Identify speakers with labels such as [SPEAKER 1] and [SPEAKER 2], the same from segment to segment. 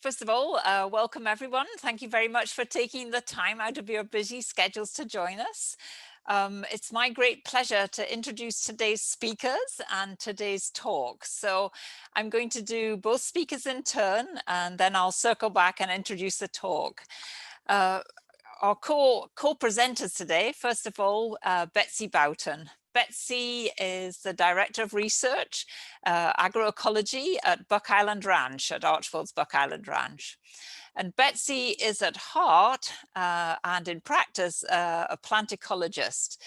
[SPEAKER 1] First of all, welcome everyone. Thank you very much for taking the time out of your busy schedules to join us. It's my great pleasure to introduce today's speakers and today's talk. So I'm going to do both speakers in turn, and then I'll circle back and introduce the talk. Our co-presenters today, first of all, Betsey Boughton. Betsey is the Director of Research, Agroecology at Buck Island Ranch, at ARCHBOLD'S Buck Island Ranch. And Betsey is at heart and in practice a plant ecologist.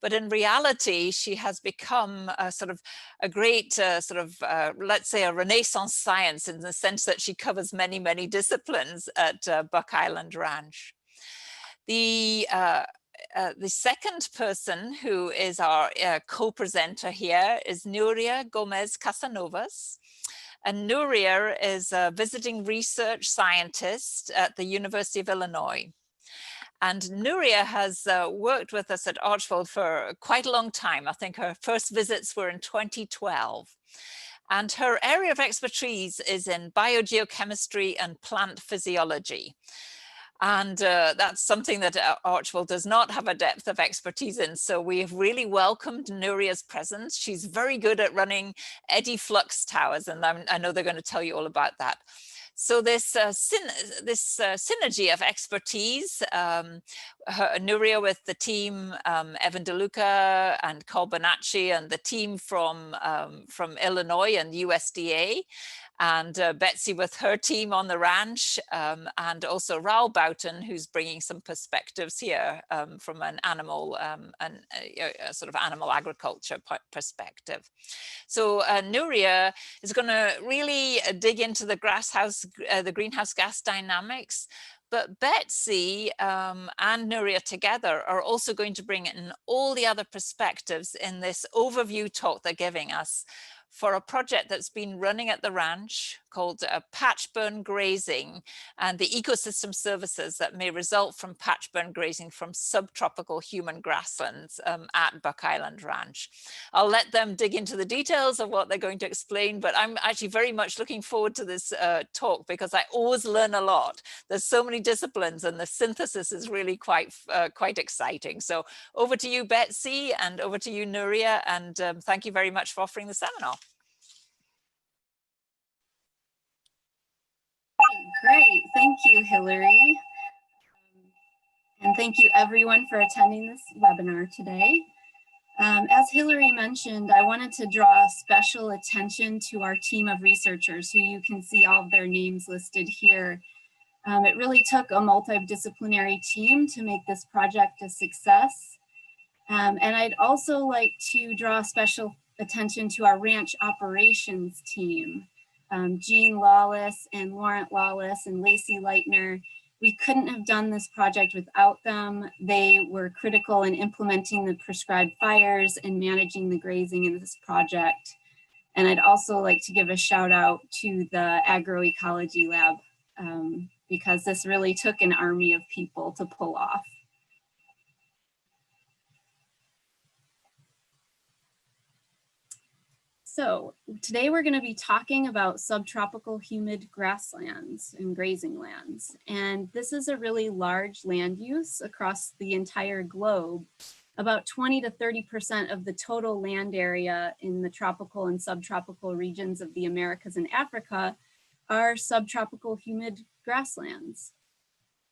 [SPEAKER 1] But in reality, she has become a great let's say a Renaissance science, in the sense that she covers many, many disciplines at Buck Island Ranch. The second person who is our co-presenter here is Nuria Gomez-Casanovas. And Nuria is a visiting research scientist at the University of Illinois. And Nuria has worked with us at ARCHBOLD for quite a long time. I think her first visits were in 2012. And her area of expertise is in biogeochemistry and plant physiology. And that's something that ARCHBOLD does not have a depth of expertise in. So we have really welcomed Nuria's presence. She's very good at running eddy flux towers, and I know they're going to tell you all about that. So this synergy of expertise, Nuria with the team, Evan DeLuca and Carl Bonacci, and the team from Illinois and USDA, and Betsey with her team on the ranch, and also Raoul Boughton, who's bringing some perspectives here from an animal sort of animal agriculture perspective. So Nuria is going to really dig into the greenhouse gas dynamics. But Betsey and Nuria together are also going to bring in all the other perspectives in this overview talk they're giving us for a project that's been running at the ranch called Patch Burn Grazing, and the ecosystem services that may result from patch burn grazing from subtropical human grasslands at Buck Island Ranch. I'll let them dig into the details of what they're going to explain, but I'm actually very much looking forward to this talk, because I always learn a lot. There's so many disciplines, and the synthesis is really quite exciting. So over to you, Betsey, and over to you, Nuria, and thank you very much for offering the seminar.
[SPEAKER 2] Great, thank you, Hillary. And thank you everyone for attending this webinar today. As Hillary mentioned, I wanted to draw special attention to our team of researchers, who you can see all of their names listed here. It really took a multidisciplinary team to make this project a success. And I'd also like to draw special attention to our ranch operations team. Jean Lawless and Laurent Lawless and Lacey Leitner. We couldn't have done this project without them. They were critical in implementing the prescribed fires and managing the grazing in this project. And I'd also like to give a shout out to the agroecology lab, because this really took an army of people to pull off. So today we're going to be talking about subtropical humid grasslands and grazing lands. And this is a really large land use across the entire globe. About 20 to 30% of the total land area in the tropical and subtropical regions of the Americas and Africa are subtropical humid grasslands.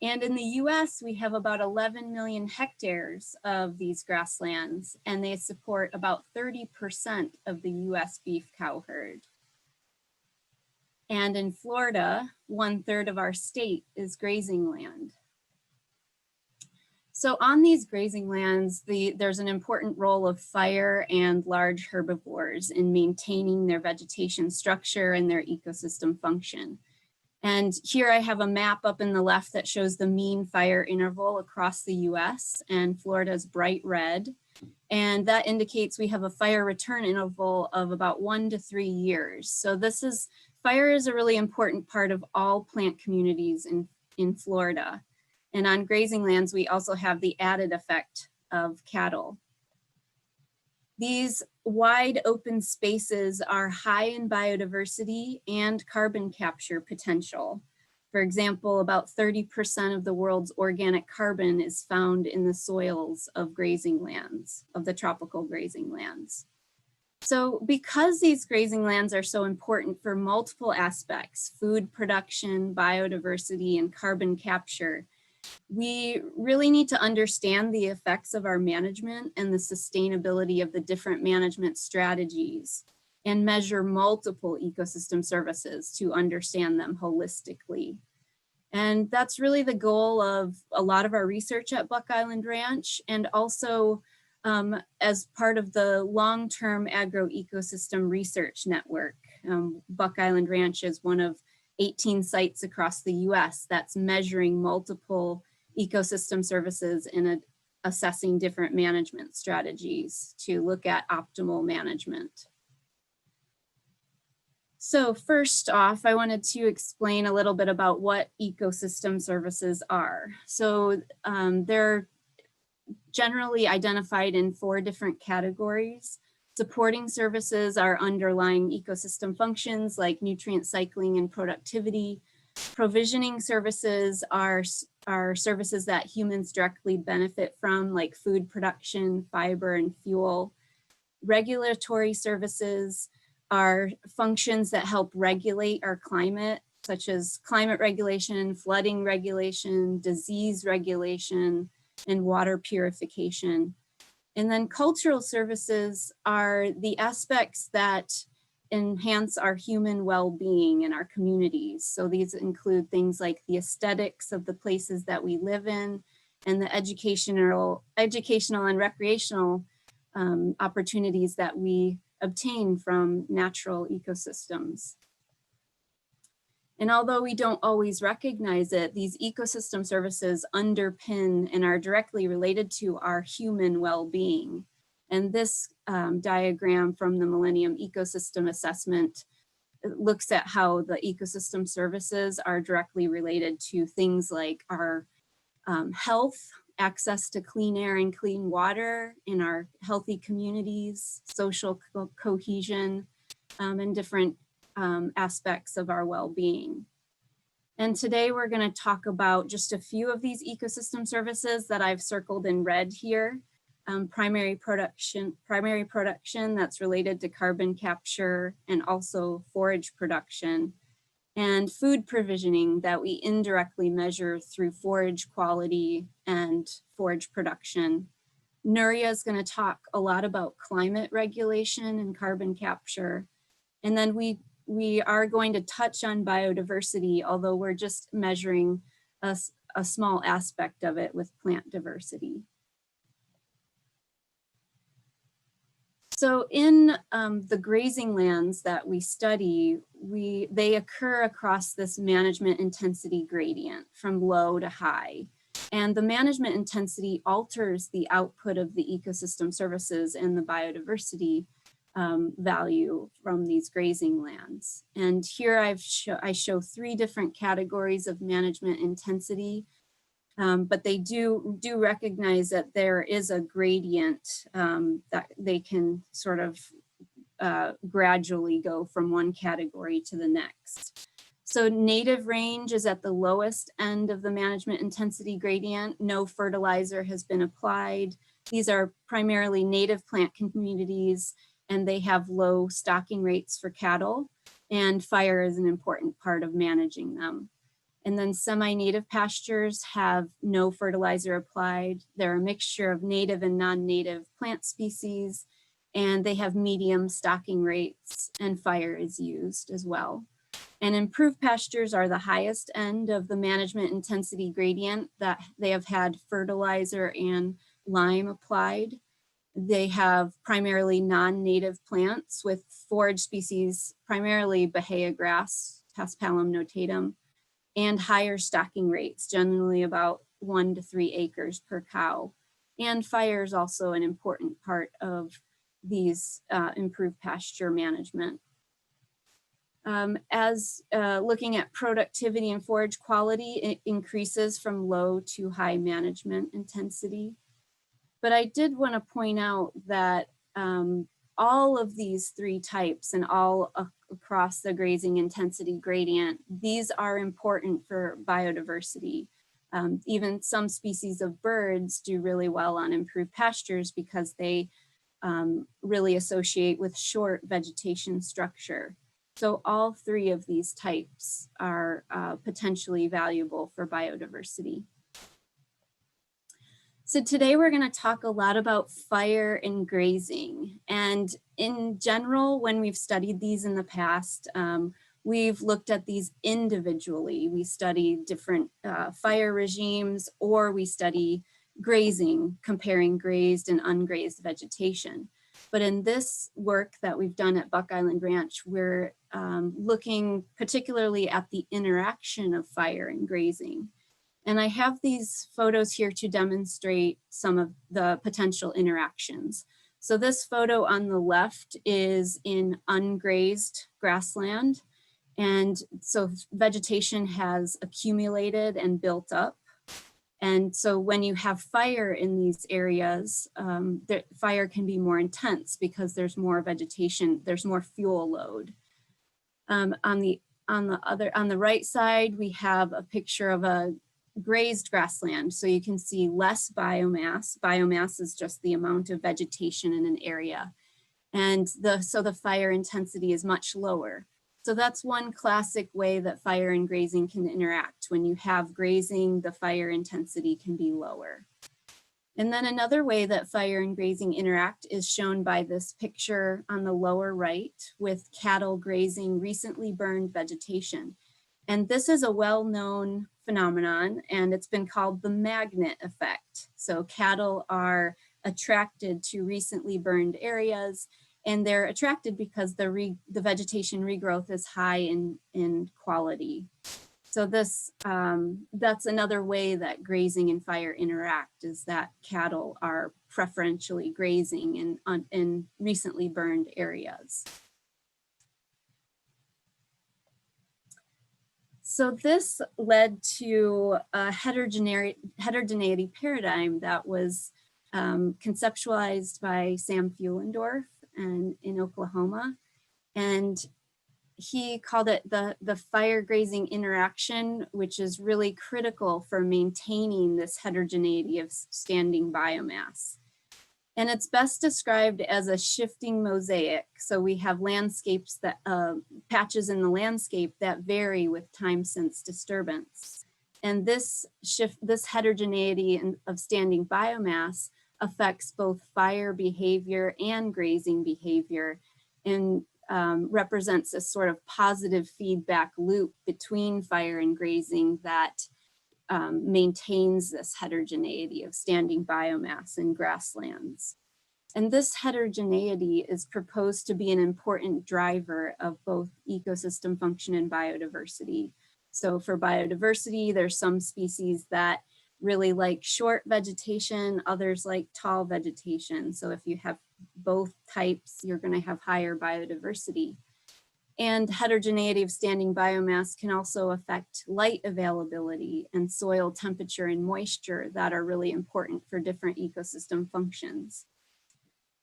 [SPEAKER 2] And in the US, we have about 11 million hectares of these grasslands, and they support about 30% of the US beef cow herd. And in Florida, 1/3 of our state is grazing land. So on these grazing lands, there's an important role of fire and large herbivores in maintaining their vegetation structure and their ecosystem function. And here I have a map up in the left that shows the mean fire interval across the US, and Florida's bright red. And that indicates we have a fire return interval of about 1 to 3 years. So fire is a really important part of all plant communities in Florida. And on grazing lands, we also have the added effect of cattle. These wide open spaces are high in biodiversity and carbon capture potential. For example, about 30% of the world's organic carbon is found in the soils of grazing lands, of the tropical grazing lands. So because these grazing lands are so important for multiple aspects, food production, biodiversity, and carbon capture, we really need to understand the effects of our management and the sustainability of the different management strategies and measure multiple ecosystem services to understand them holistically. And that's really the goal of a lot of our research at Buck Island Ranch, and also as part of the long-term agroecosystem research network. Buck Island Ranch is one of 18 sites across the US that's measuring multiple ecosystem services and assessing different management strategies to look at optimal management. So first off, I wanted to explain a little bit about what ecosystem services are. So they're generally identified in 4 different categories. Supporting services are underlying ecosystem functions like nutrient cycling and productivity. Provisioning services are services that humans directly benefit from, like food production, fiber, and fuel. Regulatory services are functions that help regulate our climate, such as climate regulation, flooding regulation, disease regulation, and water purification. And then cultural services are the aspects that enhance our human well-being in our communities. So these include things like the aesthetics of the places that we live in, and the educational and recreational opportunities that we obtain from natural ecosystems. And although we don't always recognize it, these ecosystem services underpin and are directly related to our human well-being. And this diagram from the Millennium Ecosystem Assessment looks at how the ecosystem services are directly related to things like our health, access to clean air and clean water in our healthy communities, social cohesion, and different aspects of our well-being. And today we're going to talk about just a few of these ecosystem services that I've circled in red here. Primary production that's related to carbon capture and also forage production, and food provisioning that we indirectly measure through forage quality and forage production. Nuria is going to talk a lot about climate regulation and carbon capture. And then we are going to touch on biodiversity, although we're just measuring a small aspect of it with plant diversity. So in the grazing lands that we study, they occur across this management intensity gradient from low to high. And the management intensity alters the output of the ecosystem services and the biodiversity value from these grazing lands. And here I show 3 different categories of management intensity. But they do recognize that there is a gradient that they can sort of gradually go from one category to the next. So native range is at the lowest end of the management intensity gradient. No fertilizer has been applied. These are primarily native plant communities, and they have low stocking rates for cattle, and fire is an important part of managing them. And then semi-native pastures have no fertilizer applied. They're a mixture of native and non-native plant species, and they have medium stocking rates, and fire is used as well. And improved pastures are the highest end of the management intensity gradient, that they have had fertilizer and lime applied. They have primarily non-native plants with forage species, primarily Bahia grass, Paspalum notatum, and higher stocking rates, generally about 1 to 3 acres per cow. And fire is also an important part of these improved pasture management. Looking at productivity and forage quality, it increases from low to high management intensity. But I did want to point out that all of these 3 types and all across the grazing intensity gradient, these are important for biodiversity. Even some species of birds do really well on improved pastures because they really associate with short vegetation structure. So all three of these types are potentially valuable for biodiversity. So today we're going to talk a lot about fire and grazing. And in general, when we've studied these in the past, we've looked at these individually. We study different fire regimes, or we study grazing, comparing grazed and ungrazed vegetation. But in this work that we've done at Buck Island Ranch, we're looking particularly at the interaction of fire and grazing. And I have these photos here to demonstrate some of the potential interactions. So this photo on the left is in ungrazed grassland. And so vegetation has accumulated and built up. And so when you have fire in these areas, the fire can be more intense because there's more vegetation, there's more fuel load. On the right side, we have a picture of a grazed grassland. So you can see less biomass. Biomass is just the amount of vegetation in an area. And so the fire intensity is much lower. So that's one classic way that fire and grazing can interact. When you have grazing, the fire intensity can be lower. And then another way that fire and grazing interact is shown by this picture on the lower right with cattle grazing recently burned vegetation. And this is a well-known phenomenon, and it's been called the magnet effect. So cattle are attracted to recently burned areas, and they're attracted because the vegetation regrowth is high in quality. So this that's another way that grazing and fire interact, is that cattle are preferentially grazing in recently burned areas. So this led to a heterogeneity paradigm that was conceptualized by Sam Fuhlendorf in Oklahoma. And he called it the fire grazing interaction, which is really critical for maintaining this heterogeneity of standing biomass. And it's best described as a shifting mosaic. So we have landscapes that, patches in the landscape that vary with time since disturbance. And this heterogeneity of standing biomass affects both fire behavior and grazing behavior, and represents a sort of positive feedback loop between fire and grazing that maintains this heterogeneity of standing biomass in grasslands. And this heterogeneity is proposed to be an important driver of both ecosystem function and biodiversity. So for biodiversity, there's some species that really like short vegetation, others like tall vegetation. So if you have both types, you're going to have higher biodiversity. And heterogeneity of standing biomass can also affect light availability and soil temperature and moisture that are really important for different ecosystem functions.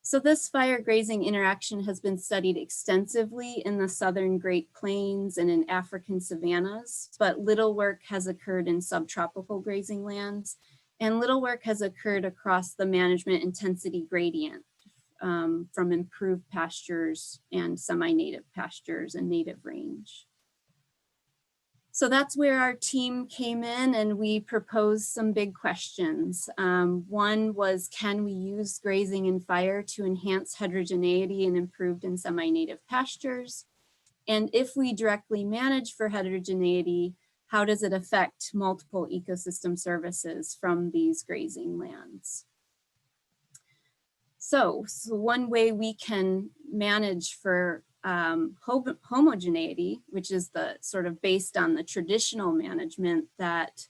[SPEAKER 2] So this fire grazing interaction has been studied extensively in the southern Great Plains and in African savannas, but little work has occurred in subtropical grazing lands, and little work has occurred across the management intensity gradient. From improved pastures and semi-native pastures and native range. So that's where our team came in, and we proposed some big questions. One was, can we use grazing and fire to enhance heterogeneity in improved and semi-native pastures? And if we directly manage for heterogeneity, how does it affect multiple ecosystem services from these grazing lands? So one way we can manage for homogeneity, which is the sort of based on the traditional management that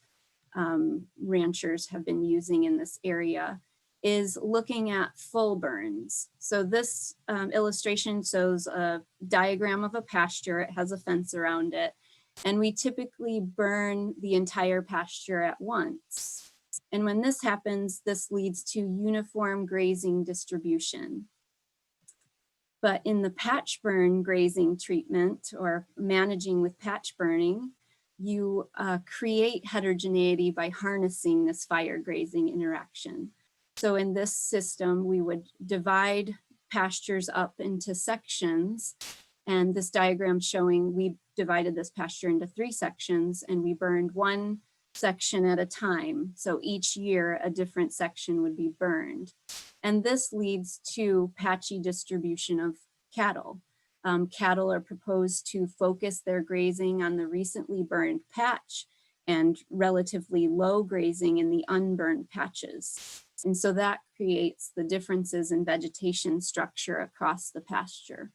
[SPEAKER 2] ranchers have been using in this area, is looking at full burns. So this illustration shows a diagram of a pasture. It has a fence around it, and we typically burn the entire pasture at once. And when this happens, this leads to uniform grazing distribution. But in the patch burn grazing treatment or managing with patch burning, you create heterogeneity by harnessing this fire grazing interaction. So in this system, we would divide pastures up into sections. And this diagram showing we divided this pasture into 3 sections and we burned 1 section at a time. So each year a different section would be burned. And this leads to patchy distribution of cattle. Cattle are proposed to focus their grazing on the recently burned patch and relatively low grazing in the unburned patches. And so that creates the differences in vegetation structure across the pasture.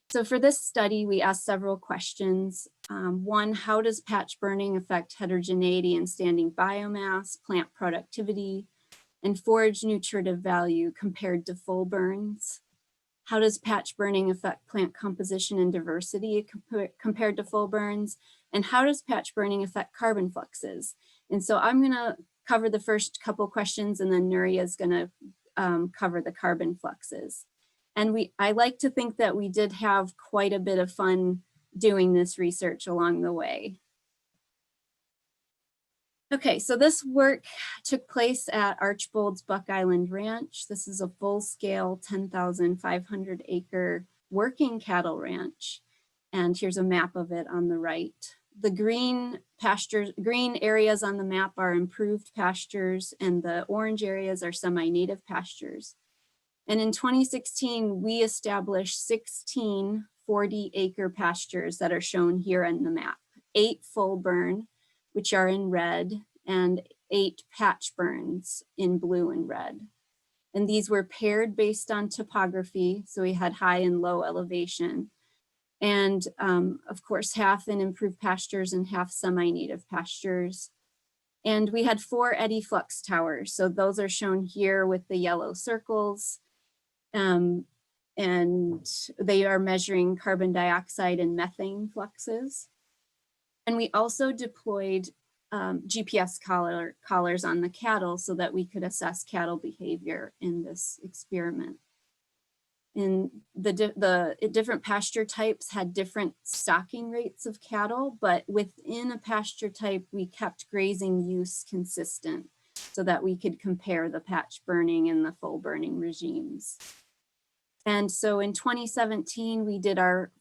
[SPEAKER 2] So for this study, we asked several questions. One, how does patch burning affect heterogeneity in standing biomass, plant productivity, and forage nutritive value compared to full burns? How does patch burning affect plant composition and diversity compared to full burns? And how does patch burning affect carbon fluxes? And so I'm gonna cover the first couple questions and then Nuria is gonna cover the carbon fluxes. And I like to think that we did have quite a bit of fun doing this research along the way. Okay, so this work took place at ARCHBOLD'S Buck Island Ranch. This is a full-scale 10,500 acre working cattle ranch. And here's a map of it on the right. The green areas on the map are improved pastures and the orange areas are semi-native pastures. And in 2016, we established 16 40-acre pastures that are shown here on the map, 8 full burn, which are in red, and 8 patch burns in blue and red. And these were paired based on topography, so we had high and low elevation. And of course, half in improved pastures and half semi-native pastures. And we had 4 eddy flux towers. So those are shown here with the yellow circles. And they are measuring carbon dioxide and methane fluxes. And we also deployed GPS collars on the cattle so that we could assess cattle behavior in this experiment. And the different pasture types had different stocking rates of cattle, but within a pasture type, we kept grazing use consistent so that we could compare the patch burning and the full burning regimes. And so in 2017, we did our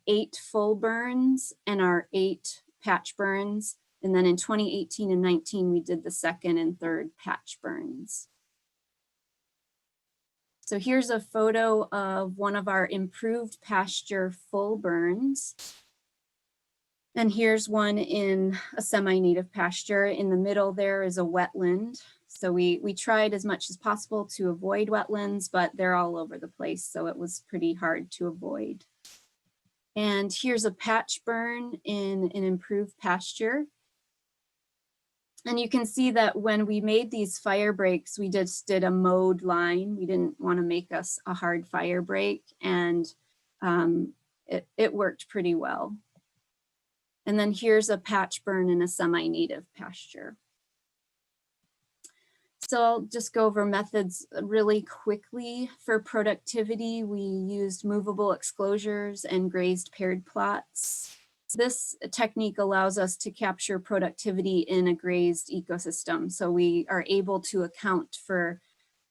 [SPEAKER 2] 8 full burns and our 8 patch burns. And then in 2018 and 19, we did the 2nd and 3rd patch burns. So here's a photo of one of our improved pasture full burns. And here's one in a semi-native pasture. In the middle there is a wetland. So we tried as much as possible to avoid wetlands, but they're all over the place. So it was pretty hard to avoid. And here's a patch burn in an improved pasture. And you can see that when we made these fire breaks, we just did a mowed line. We didn't want to make us a hard fire break, and it worked pretty well. And then here's a patch burn in a semi-native pasture. So I'll just go over methods really quickly. For productivity, we used movable exclosures and grazed paired plots. This technique allows us to capture productivity in a grazed ecosystem. So we are able to account for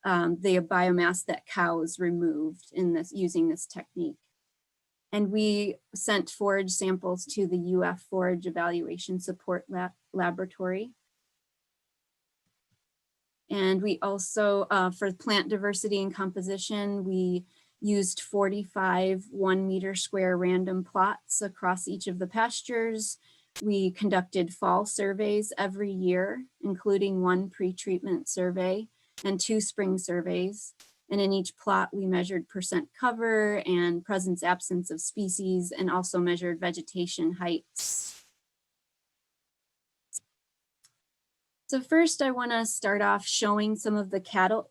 [SPEAKER 2] the biomass that cows removed in this using this technique. And we sent forage samples to the UF Forage Evaluation Support Laboratory. And we also, for plant diversity and composition, we used 45 1-meter square random plots across each of the pastures. We conducted fall surveys every year, including 1 pre-treatment survey and 2 spring surveys. And in each plot, we measured percent cover and presence absence of species, and also measured vegetation heights. So first, I want to start off showing some of the cattle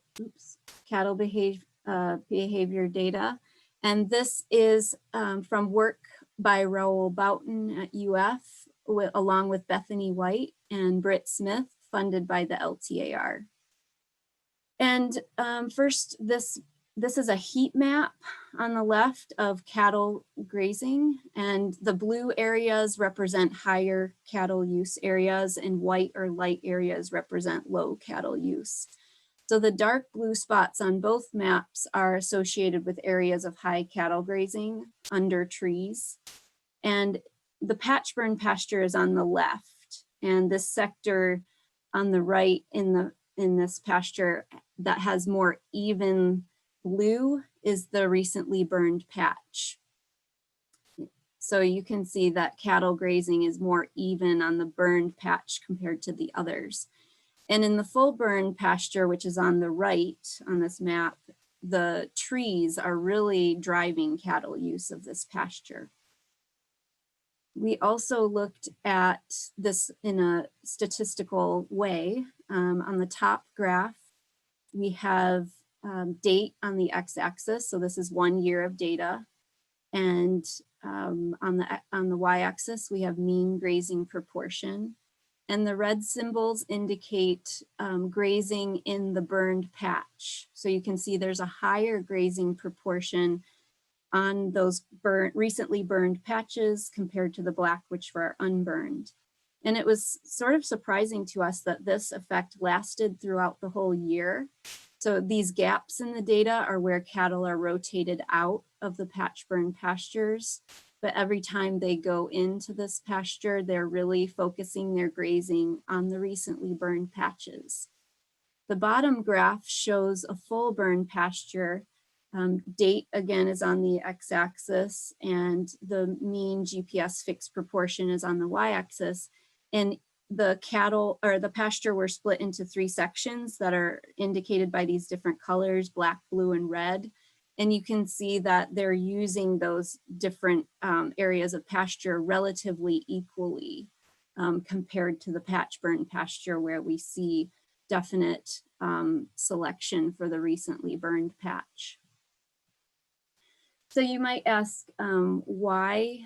[SPEAKER 2] behavior data. And this is from work by Raoul Boughton at UF, along with Bethany White and Britt Smith, funded by the LTAR. And first, this This is a heat map on the left of cattle grazing, and the blue areas represent higher cattle use areas and white or light areas represent low cattle use. So the dark blue spots on both maps are associated with areas of high cattle grazing under trees. And the patch burn pasture is on the left, and this sector on the right in this pasture that has more even blue is the recently burned patch. So you can see that cattle grazing is more even on the burned patch compared to the others. And in the full burn pasture, which is on the right on this map, the trees are really driving cattle use of this pasture. We also looked at this in a statistical way. On the top graph, we have date on the x-axis, so this is 1 year of data. And on the y-axis, we have mean grazing proportion. And the red symbols indicate grazing in the burned patch. So you can see there's a higher grazing proportion on those recently burned patches compared to the black, which were unburned. And it was sort of surprising to us that this effect lasted throughout the whole year. So these gaps in the data are where cattle are rotated out of the patch burn pastures. But every time they go into this pasture, they're really focusing their grazing on the recently burned patches. The bottom graph shows a full burn pasture. Date again is on the x-axis, and the mean GPS fixed proportion is on the y-axis. And the cattle or the pasture were split into 3 sections that are indicated by these different colors, black, blue, and red. And you can see that they're using those different areas of pasture relatively equally compared to the patch burn pasture, where we see definite selection for the recently burned patch. So you might ask why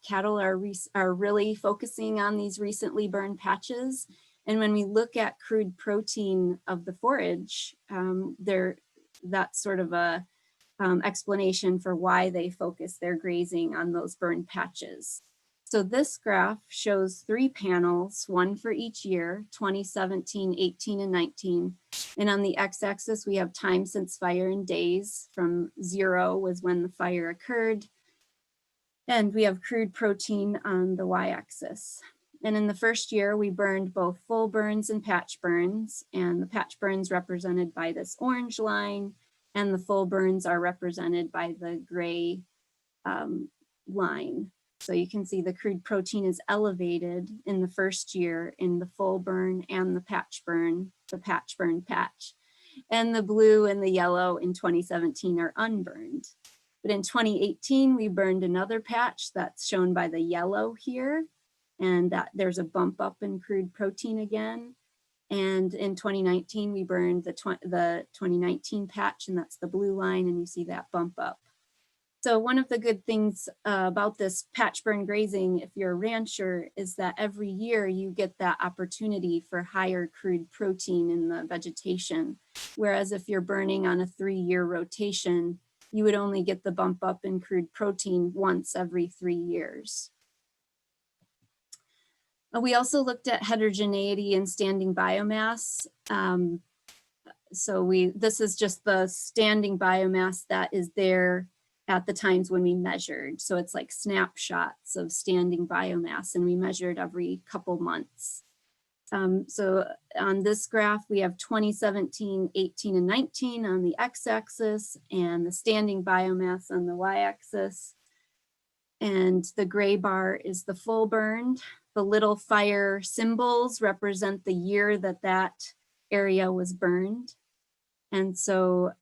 [SPEAKER 2] cattle are really focusing on these recently burned patches. And when we look at crude protein of the forage, that's sort of a explanation for why they focus their grazing on those burned patches. So this graph shows 3 panels, 1 for each year, 2017, 18, and 19. And on the x-axis, we have time since fire in days. From 0 was when the fire occurred. And we have crude protein on the y-axis. And in the first year, we burned both full burns and patch burns. And the patch burns represented by this orange line, and the full burns are represented by the gray line. So you can see the crude protein is elevated in the first year in the full burn and the patch burn patch. And the blue and the yellow in 2017 are unburned. But in 2018, we burned another patch that's shown by the yellow here, and that there's a bump up in crude protein again. And in 2019, we burned the 2019 patch, and that's the blue line, and you see that bump up. So one of the good things about this patch burn grazing, if you're a rancher, is that every year you get that opportunity for higher crude protein in the vegetation. Whereas if you're burning on a 3-year rotation, you would only get the bump up in crude protein once every 3 years. We also looked at heterogeneity in standing biomass. This is just the standing biomass that is there at the times when we measured. So it's like snapshots of standing biomass, and we measured every couple months. So on this graph, we have 2017, 18, and 19 on the x-axis, and the standing biomass on the y-axis. And the gray bar is the full burned. The little fire symbols represent the year that area was burned. And so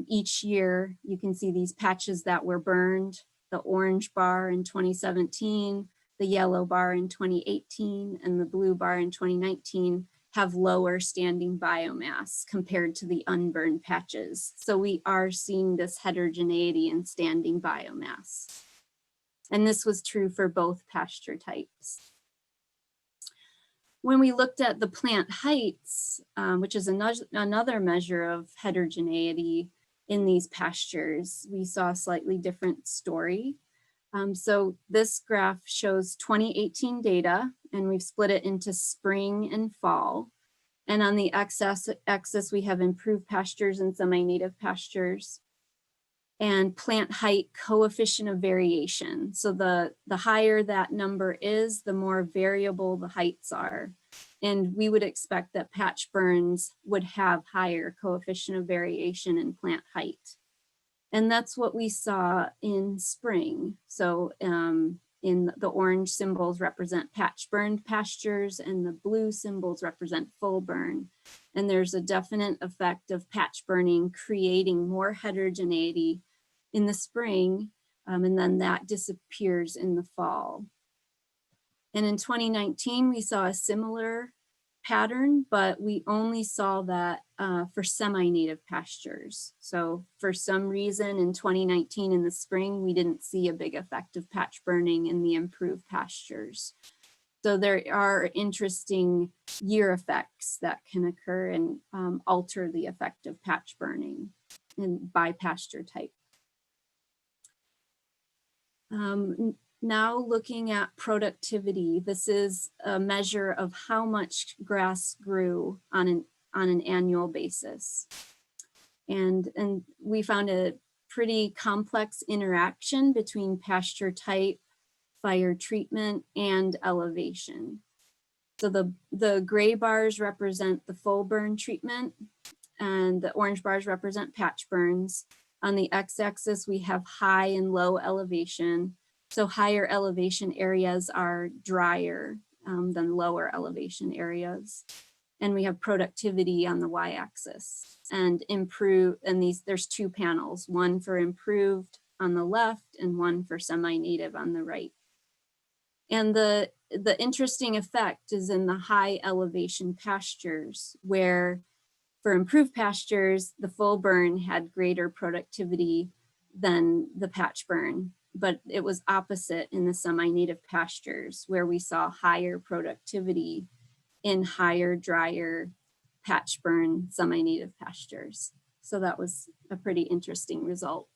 [SPEAKER 2] each year you can see these patches that were burned, the orange bar in 2017, the yellow bar in 2018, and the blue bar in 2019 have lower standing biomass compared to the unburned patches. So we are seeing this heterogeneity in standing biomass. And this was true for both pasture types. When we looked at the plant heights, which is another measure of heterogeneity, in these pastures, we saw a slightly different story. So this graph shows 2018 data, and we've split it into spring and fall. And on the x-axis, we have improved pastures and semi-native pastures. And plant height coefficient of variation. So the higher that number is, the more variable the heights are. And we would expect that patch burns would have higher coefficient of variation in plant height. And that's what we saw in spring. So in the orange symbols represent patch burned pastures and the blue symbols represent full burn. And there's a definite effect of patch burning creating more heterogeneity in the spring, and then that disappears in the fall. And in 2019, we saw a similar pattern, but we only saw that for semi-native pastures. So for some reason in 2019 in the spring, we didn't see a big effect of patch burning in the improved pastures. So there are interesting year effects that can occur and alter the effect of patch burning by pasture type. Now looking at productivity, this is a measure of how much grass grew on an annual basis. And we found a pretty complex interaction between pasture type, fire treatment, and elevation. So the gray bars represent the full burn treatment, and the orange bars represent patch burns. On the x-axis, we have high and low elevation. So higher elevation areas are drier than lower elevation areas. And we have productivity on the y-axis and there's two panels, one for improved on the left and one for semi-native on the right. And the interesting effect is in the high elevation pastures where for improved pastures, the full burn had greater productivity than the patch burn, but it was opposite in the semi-native pastures where we saw higher productivity in higher, drier patch burn semi-native pastures. So that was a pretty interesting result.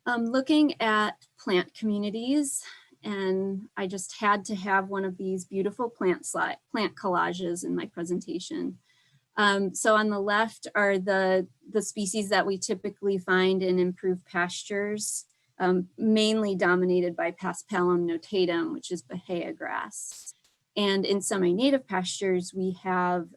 [SPEAKER 2] Looking at plant communities, and I just had to have one of these beautiful plant collages in my presentation. So on the left are the species that we typically find in improved pastures, mainly dominated by Paspalum notatum, which is Bahia grass. And in semi-native pastures, we have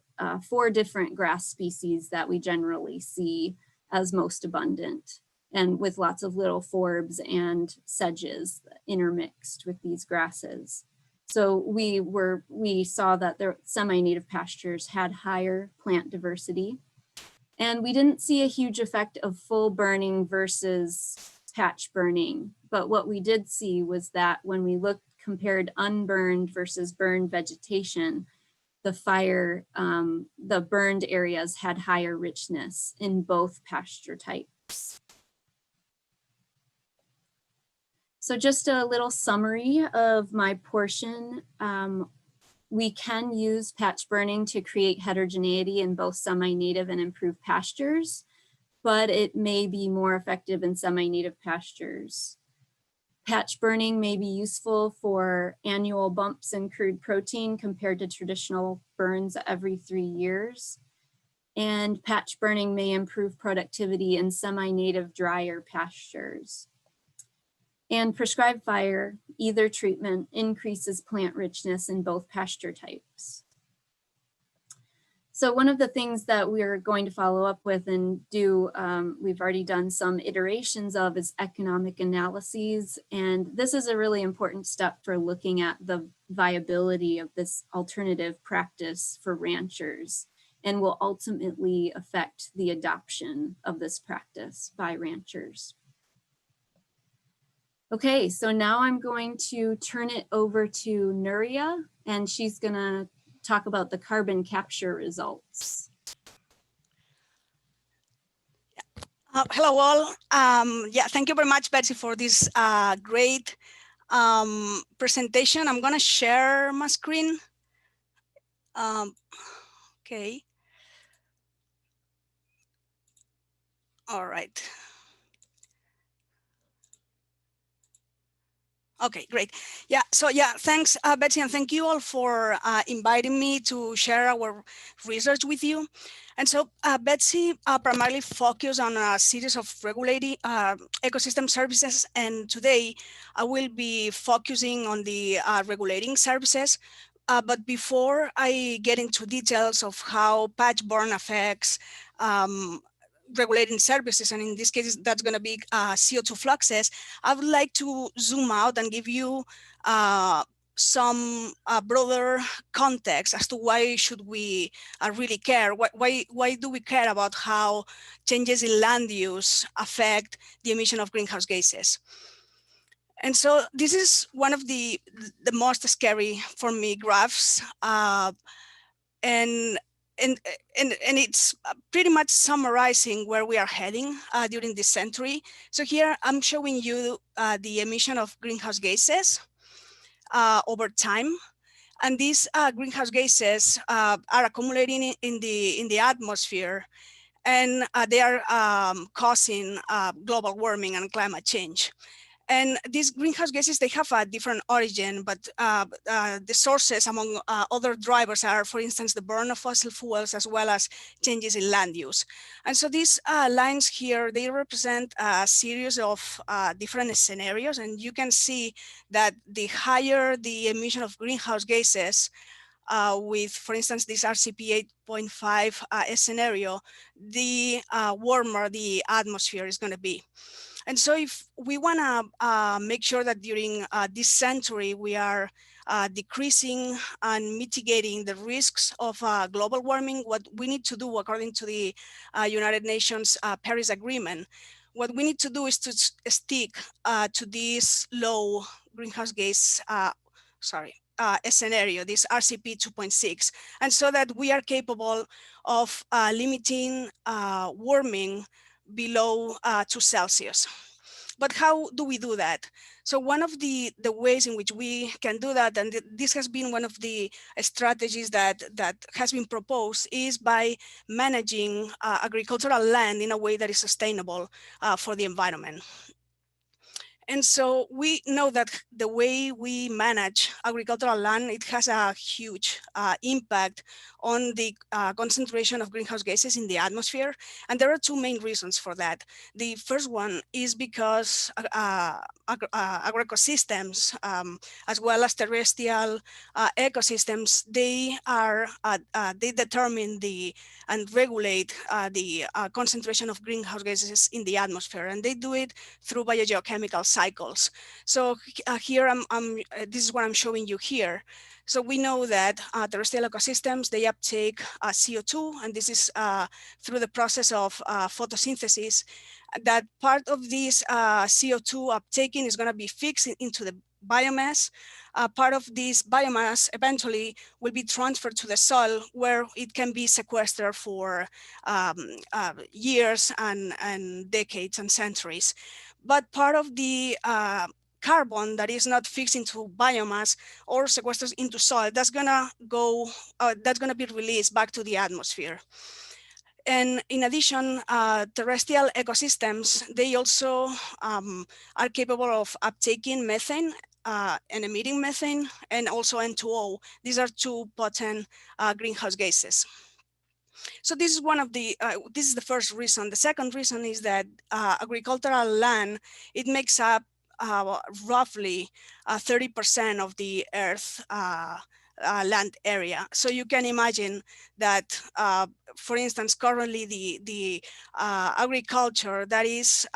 [SPEAKER 2] 4 different grass species that we generally see as most abundant, and with lots of little forbs and sedges intermixed with these grasses. So we saw that the semi-native pastures had higher plant diversity, and we didn't see a huge effect of full burning versus patch burning. But what we did see was that when we compared unburned versus burned vegetation, the burned areas had higher richness in both pasture types. So just a little summary of my portion. We can use patch burning to create heterogeneity in both semi-native and improved pastures, but it may be more effective in semi-native pastures. Patch burning may be useful for annual bumps in crude protein compared to traditional burns every 3 years. And patch burning may improve productivity in semi-native drier pastures. And prescribed fire, either treatment, increases plant richness in both pasture types. So one of the things that we're going to follow up with and do, we've already done some iterations of, is economic analyses. And this is a really important step for looking at the viability of this alternative practice for ranchers, and will ultimately affect the adoption of this practice by ranchers. Okay, so now I'm going to turn it over to Nuria, and she's gonna talk about the carbon capture results.
[SPEAKER 3] Hello all. Yeah, thank you very much, Betsy, for this great presentation. I'm gonna share my screen. Okay. All right. Okay, great. Yeah, so yeah, thanks, Betsy, and thank you all for inviting me to share our research with you. And so Betsy primarily focused on a series of regulating ecosystem services, and today I will be focusing on the regulating services. But before I get into details of how patch burn affects regulating services, and in this case, that's going to be CO2 fluxes, I would like to zoom out and give you some broader context as to why should we really care? Why do we care about how changes in land use affect the emission of greenhouse gases? And so this is one of the most scary for me graphs. And it's pretty much summarizing where we are heading during this century. So here I'm showing you the emission of greenhouse gases over time. And these greenhouse gases are accumulating in the atmosphere, and they are causing global warming and climate change. And these greenhouse gases, they have a different origin, but the sources among other drivers are, for instance, the burn of fossil fuels, as well as changes in land use. And so these lines here, they represent a series of different scenarios. And you can see that the higher the emission of greenhouse gases, with, for instance, this RCP 8.5 scenario, the warmer the atmosphere is going to be. And so if we want to make sure that during this century, we are decreasing and mitigating the risks of global warming, what we need to do, according to the United Nations Paris Agreement, what we need to do is to stick to this low greenhouse gas, scenario, this RCP 2.6, and so that we are capable of limiting warming below 2 Celsius. But how do we do that? So one of the ways in which we can do that, and this has been one of the strategies that has been proposed, is by managing agricultural land in a way that is sustainable for the environment. And so we know that the way we manage agricultural land, it has a huge impact on the concentration of greenhouse gases in the atmosphere. And there are two main reasons for that. The first one is because agroecosystems, as well as terrestrial ecosystems, they determine and regulate the concentration of greenhouse gases in the atmosphere, and they do it through biogeochemical cycles. So here this is what I'm showing you here. So we know that terrestrial ecosystems, they uptake CO2, and this is through the process of photosynthesis. That part of this CO2 uptaking is going to be fixed into the biomass. Part of this biomass eventually will be transferred to the soil, where it can be sequestered for years and decades and centuries. But part of the carbon that is not fixed into biomass or sequestered into soil, that's gonna be released back to the atmosphere. And in addition, terrestrial ecosystems, they also are capable of uptaking methane and emitting methane, and also N2O. These are two potent greenhouse gases. So this is this is the first reason. The second reason is that agricultural land, it makes up roughly 30% of the Earth land area. So you can imagine that, for instance, currently the agriculture that is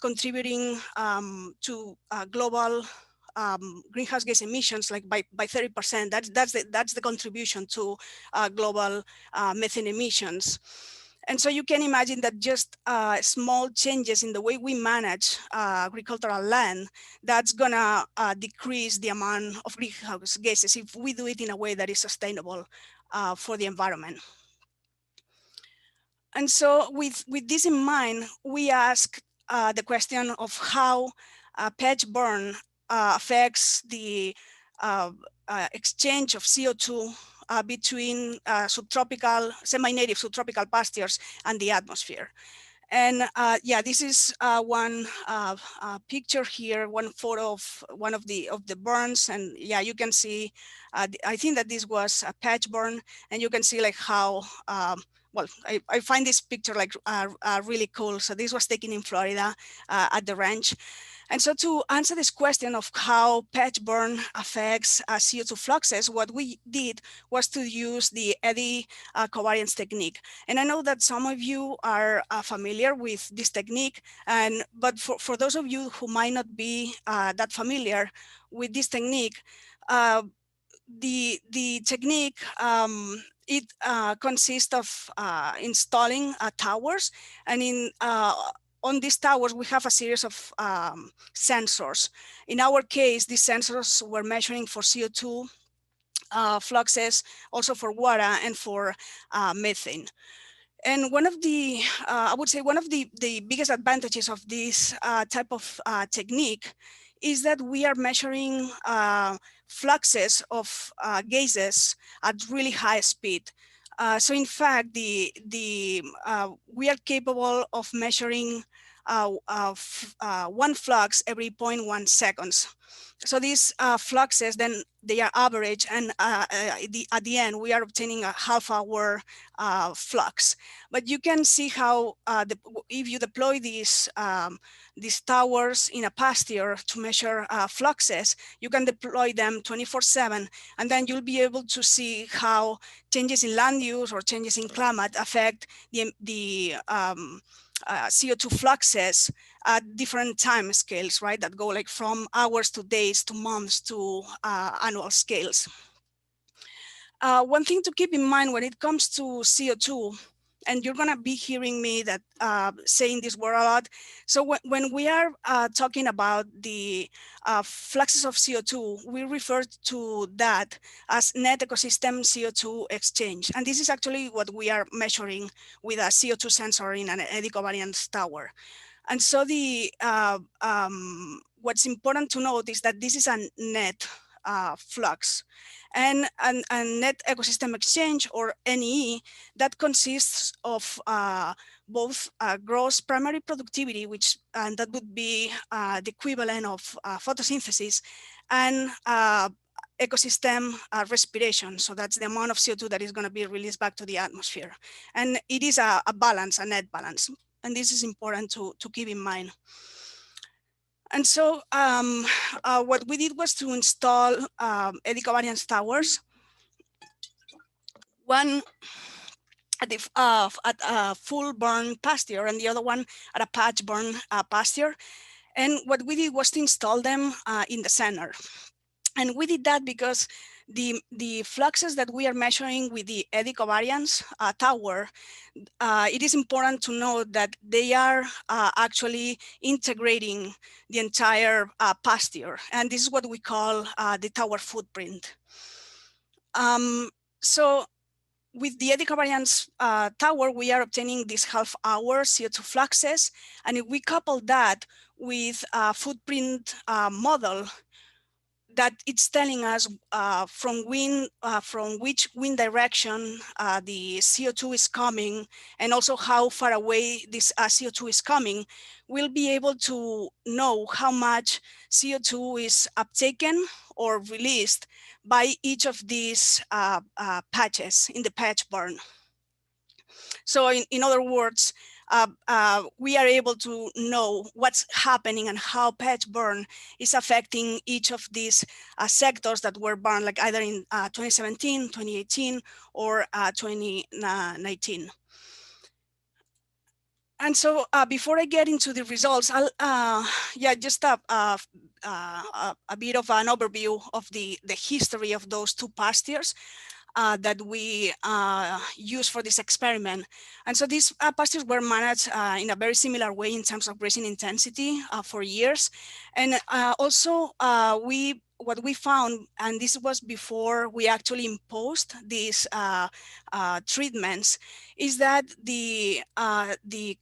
[SPEAKER 3] contributing to global greenhouse gas emissions, like by 30%. That's the contribution to global methane emissions. And so you can imagine that just small changes in the way we manage agricultural land, that's gonna decrease the amount of greenhouse gases if we do it in a way that is sustainable for the environment. And so with this in mind, we ask the question of how patch burn affects the exchange of CO2 between subtropical, semi-native subtropical pastures and the atmosphere. And yeah, this is one picture here, one photo of one of the burns, and yeah, you can see. I think that this was a patch burn, and you can see like how. Well, I find this picture like really cool. So this was taken in Florida at the ranch. And so to answer this question of how patch burn affects CO2 fluxes, what we did was to use the eddy covariance technique. And I know that some of you are familiar with this technique, but for those of you who might not be that familiar with this technique, the technique, it consists of installing towers, and on these towers, we have a series of sensors. In our case, these sensors were measuring for CO2 fluxes, also for water and for methane. And one of the, I would say one of the biggest advantages of this type of technique is that we are measuring fluxes of gases at really high speed. So in fact, we are capable of measuring one flux every 0.1 seconds. So these fluxes, then they are average, and at the end, we are obtaining a half-hour flux. But you can see how if you deploy these towers in a pasture to measure fluxes, you can deploy them 24/7, and then you'll be able to see how changes in land use or changes in climate affect the CO2 fluxes at different time scales, right? That go like from hours to days to months to annual scales. One thing to keep in mind when it comes to CO2, and you're gonna be hearing me that saying this word a lot. So when we are talking about the fluxes of CO2, we refer to that as net ecosystem CO2 exchange. And this is actually what we are measuring with a CO2 sensor in an eddy covariance tower. And so what's important to note is that this is a net flux. And net ecosystem exchange, or NE, that consists of both gross primary productivity, and that would be the equivalent of photosynthesis, and ecosystem respiration. So that's the amount of CO2 that is going to be released back to the atmosphere. And it is a balance, a net balance. And this is important to keep in mind. And so what we did was to install eddy covariance towers, one at a full burn pasture and the other one at a patch burn pasture. And what we did was to install them in the center. And we did that because the fluxes that we are measuring with the eddy covariance tower, it is important to note that they are actually integrating the entire pasture. And this is what we call the tower footprint. So with the eddy covariance tower, we are obtaining these half-hour CO2 fluxes. And if we couple that with a footprint model, that it's telling us from which wind direction the CO2 is coming, and also how far away this CO2 is coming, we'll be able to know how much CO2 is uptaken or released by each of these patches in the patch burn. So in other words, we are able to know what's happening and how patch burn is affecting each of these sectors that were burned, like either in 2017, 2018, or 2019. And so before I get into the results, I'll just a bit of an overview of the history of those two pastures that we use for this experiment. And so these pastures were managed in a very similar way in terms of grazing intensity for years. And also what we found, and this was before we actually imposed these treatments, is that the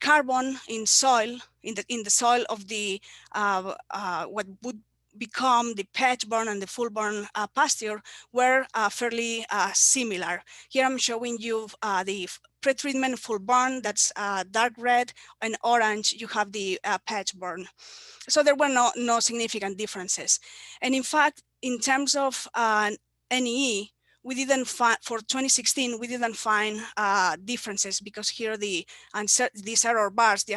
[SPEAKER 3] carbon in soil, in the soil of the what would become the patch burn and the full burn pasture were fairly similar. Here I'm showing you the pretreatment full burn, that's dark red, and orange you have the patch burn. So there were no significant differences. And in fact, in terms of NEE, we didn't find, for 2016, we didn't find differences, because here these error bars, the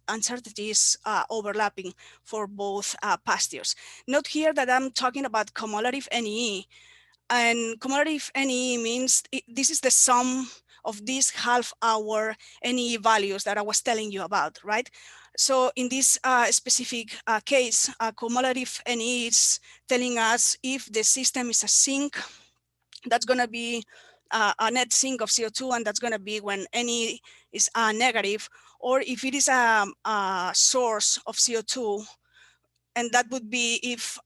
[SPEAKER 3] uncertainty is overlapping for both pastures. Note here that I'm talking about cumulative NEE, and cumulative NEE means this is the sum of these half-hour NEE values that I was telling you about, right? So in this specific case, cumulative NEE is telling us if the system is a sink, that's going to be a net sink of CO2, and that's going to be when NE is negative, or if it is a source of CO2, and that would be if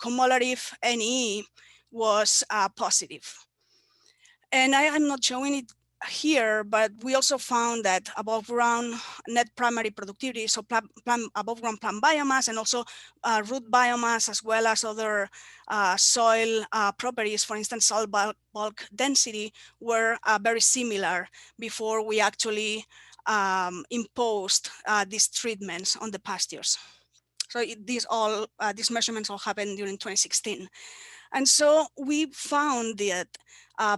[SPEAKER 3] cumulative NE was positive. And I am not showing it here, but we also found that above ground net primary productivity, so above ground plant biomass, and also root biomass, as well as other soil properties, for instance, soil bulk density, were very similar before we actually imposed these treatments on the pastures. So these measurements all happened during 2016. And so we found that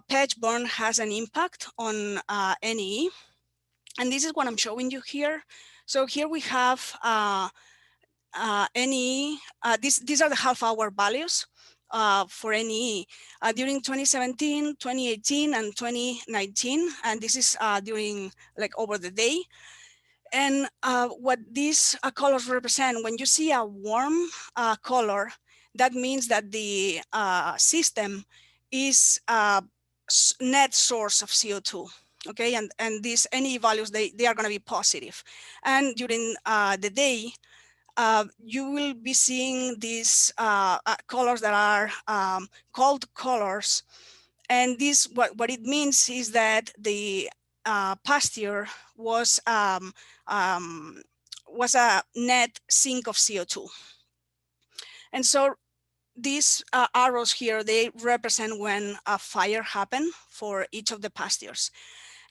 [SPEAKER 3] patch burn has an impact on NE. And this is what I'm showing you here. So here we have NE. These are the half-hour values for NE during 2017, 2018, and 2019. And this is during like over the day. And what these colors represent, when you see a warm color, that means that the system is a net source of CO2. Okay, and these NE values, they are going to be positive. And during the day, you will be seeing these colors that are cold colors. And this, what it means is that the pasture was a net sink of CO2. And so these arrows here, they represent when a fire happened for each of the pastures.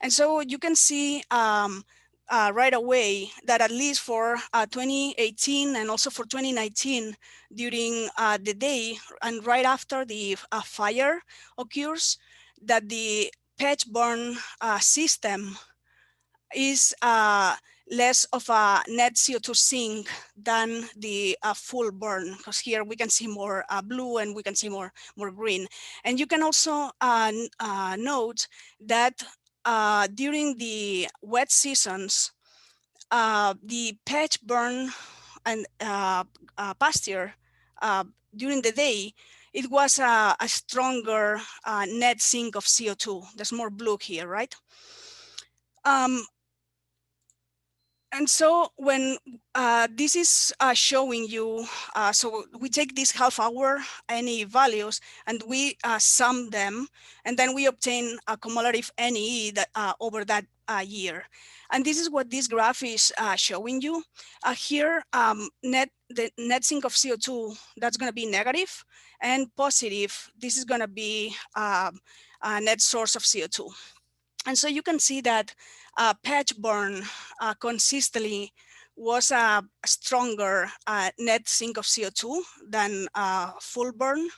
[SPEAKER 3] And so you can see right away that at least for 2018 and also for 2019, during the day and right after the fire occurs, that the patch burn system is less of a net CO2 sink than the full burn, because here we can see more blue and we can see more green. And you can also note that during the wet seasons, the patch burn and pasture during the day, it was a stronger net sink of CO2. There's more blue here, right? And so when this is showing you, so we take these half-hour NE values and we sum them, and then we obtain a cumulative NE that, over that year. And this is what this graph is showing you. Here, the net sink of CO2, that's going to be negative, and positive, this is going to be a net source of CO2. And so you can see that patch burn consistently was a stronger net sink of CO2 than full burn.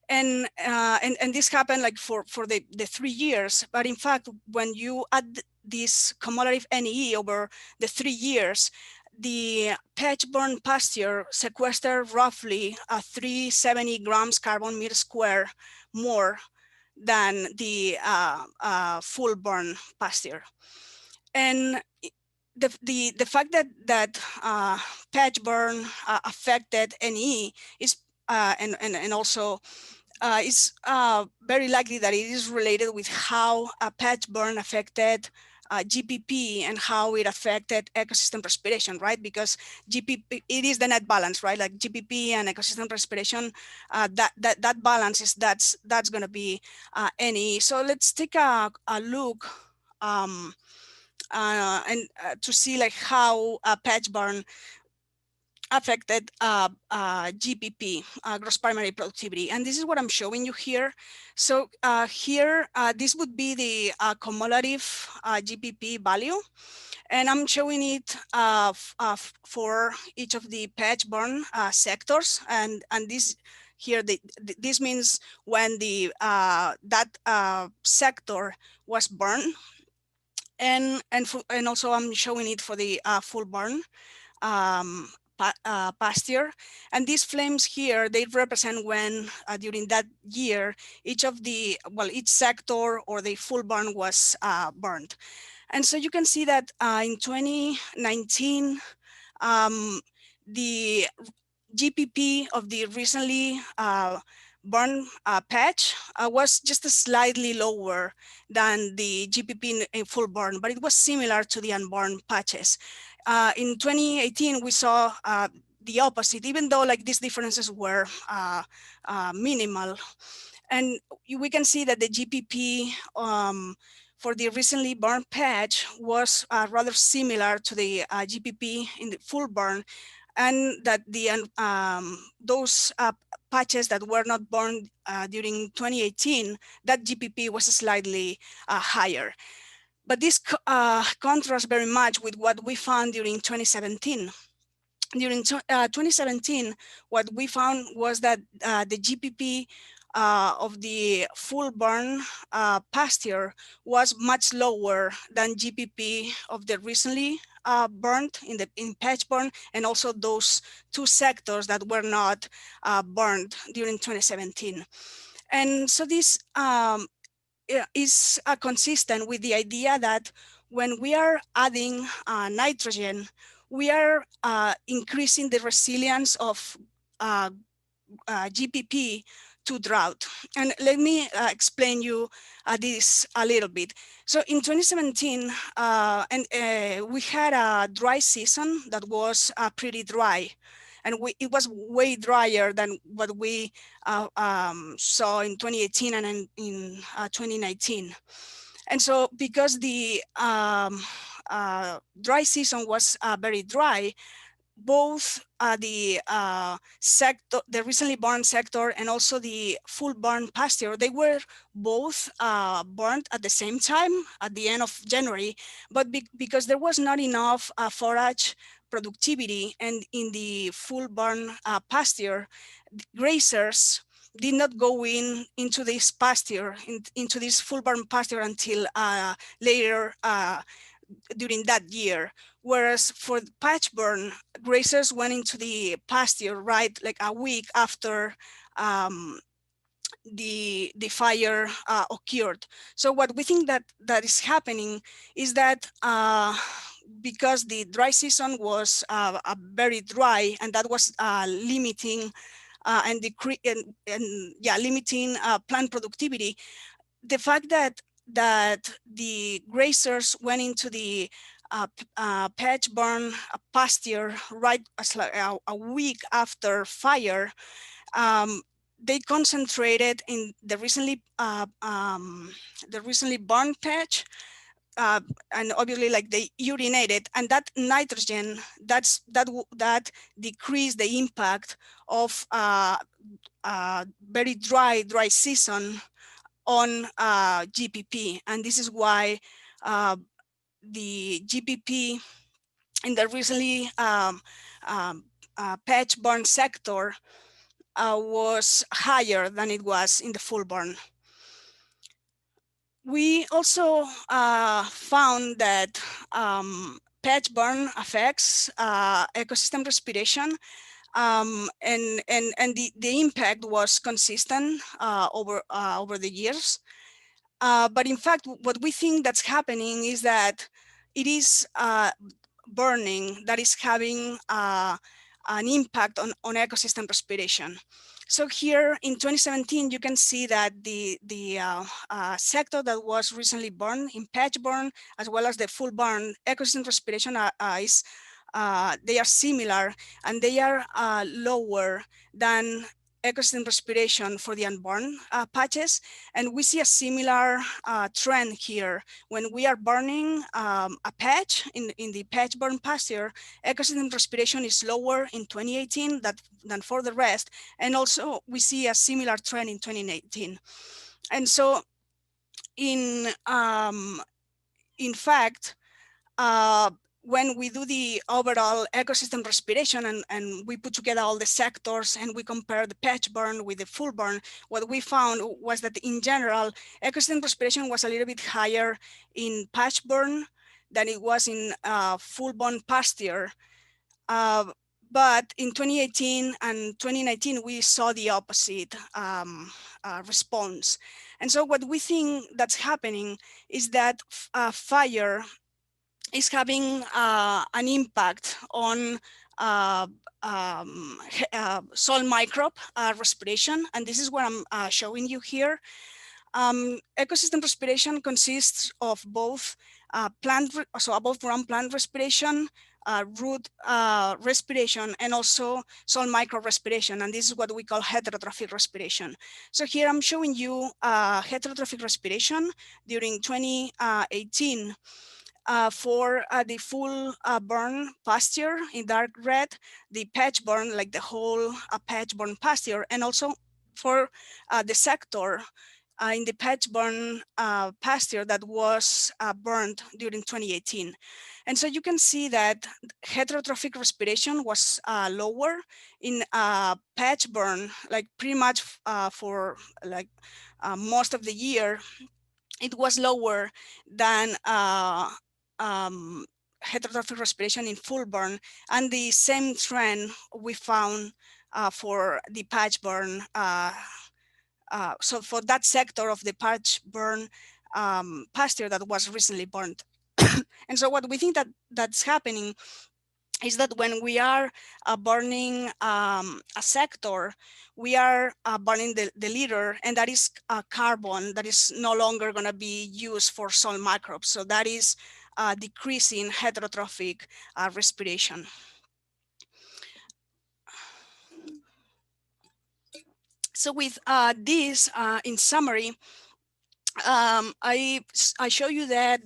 [SPEAKER 3] And this happened like for the 3 years. But in fact, when you add this cumulative NE over the 3 years, the patch burn pasture sequestered roughly 370 grams carbon meter square more than the full burn pasture. And the fact that patch burn affected NE is and also it's very likely that it is related with how patch burn affected GPP and how it affected ecosystem respiration, right? Because GPP, it is the net balance, right? Like GPP and ecosystem respiration, that balance is that's going to be NE. So let's take a look and to see like how patch burn affected GPP, gross primary productivity. And this is what I'm showing you here. So here, this would be the cumulative GPP value. And I'm showing it for each of the patch burn sectors. And this here, this means when the that sector was burned. And also I'm showing it for the full burn pasture. And these flames here, they represent when during that year, each of the, well, each sector or the full burn was burned. And so you can see that in 2019, the GPP of the recently burned patch was just slightly lower than the GPP in full burn, but it was similar to the unburned patches. In 2018, we saw the opposite, even though like these differences were minimal. And we can see that the GPP for the recently burned patch was rather similar to the GPP in the full burn, and that the those patches that were not burned during 2018, that GPP was slightly higher. But this contrasts very much with what we found during 2017. During 2017, what we found was that the GPP of the full burn pasture was much lower than GPP of the recently burned in patch burn, and also those two sectors that were not burned during 2017. And so this is consistent with the idea that when we are adding nitrogen, we are increasing the resilience of GPP to drought. And let me explain you this a little bit. So in 2017, we had a dry season that was pretty dry. And it was way drier than what we saw in 2018 and in 2019. And so because the dry season was very dry, both the sector, the recently burned sector, and also the full burn pasture, they were both burned at the same time at the end of January, but because there was not enough forage productivity, and in the full burn pasture, grazers did not go into this pasture, into this full burn pasture until later during that year. Whereas for patch burn, grazers went into the pasture right like a week after the fire occurred. So what we think that is happening is that because the dry season was very dry, and that was limiting limiting plant productivity, the fact that the grazers went into the patch burn pasture right a week after fire, they concentrated in the recently burned patch, and obviously like they urinated, and that nitrogen that decreased the impact of very dry season on GPP. And this is why the GPP in the recently patch burn sector was higher than it was in the full burn. We also found that patch burn affects ecosystem respiration, and the impact was consistent over the years. But in fact, what we think that's happening is that it is burning that is having an impact on ecosystem respiration. So here in 2017, you can see that the sector that was recently burned in patch burn, as well as the full burn, ecosystem respiration they are similar, and they are lower than ecosystem respiration for the unburned patches. And we see a similar trend here. When we are burning a patch in the patch burn pasture, ecosystem respiration is lower in 2018 than for the rest. And also we see a similar trend in 2019. And so in fact, when we do the overall ecosystem respiration and we put together all the sectors and we compare the patch burn with the full burn, what we found was that in general, ecosystem respiration was a little bit higher in patch burn than it was in full burn pasture. But in 2018 and 2019, we saw the opposite response. And so what we think that's happening is that fire is having an impact on soil microbe respiration. And this is what I'm showing you here. Ecosystem respiration consists of both above ground plant respiration, root respiration, and also soil micro respiration. And this is what we call heterotrophic respiration. So here I'm showing you heterotrophic respiration during 2018 for the full burn pasture in dark red, the patch burn, like the whole patch burn pasture, and also for the sector in the patch burn pasture that was burned during 2018. And so you can see that heterotrophic respiration was lower in patch burn, like pretty much for like most of the year. It was lower than heterotrophic respiration in full burn, and the same trend we found for the patch burn. So for that sector of the patch burn pasture that was recently burned. And so what we think that's happening is that when we are burning a sector, we are burning the litter, and that is carbon that is no longer going to be used for soil microbes. So that is decreasing heterotrophic respiration. So with this, in summary, I show you that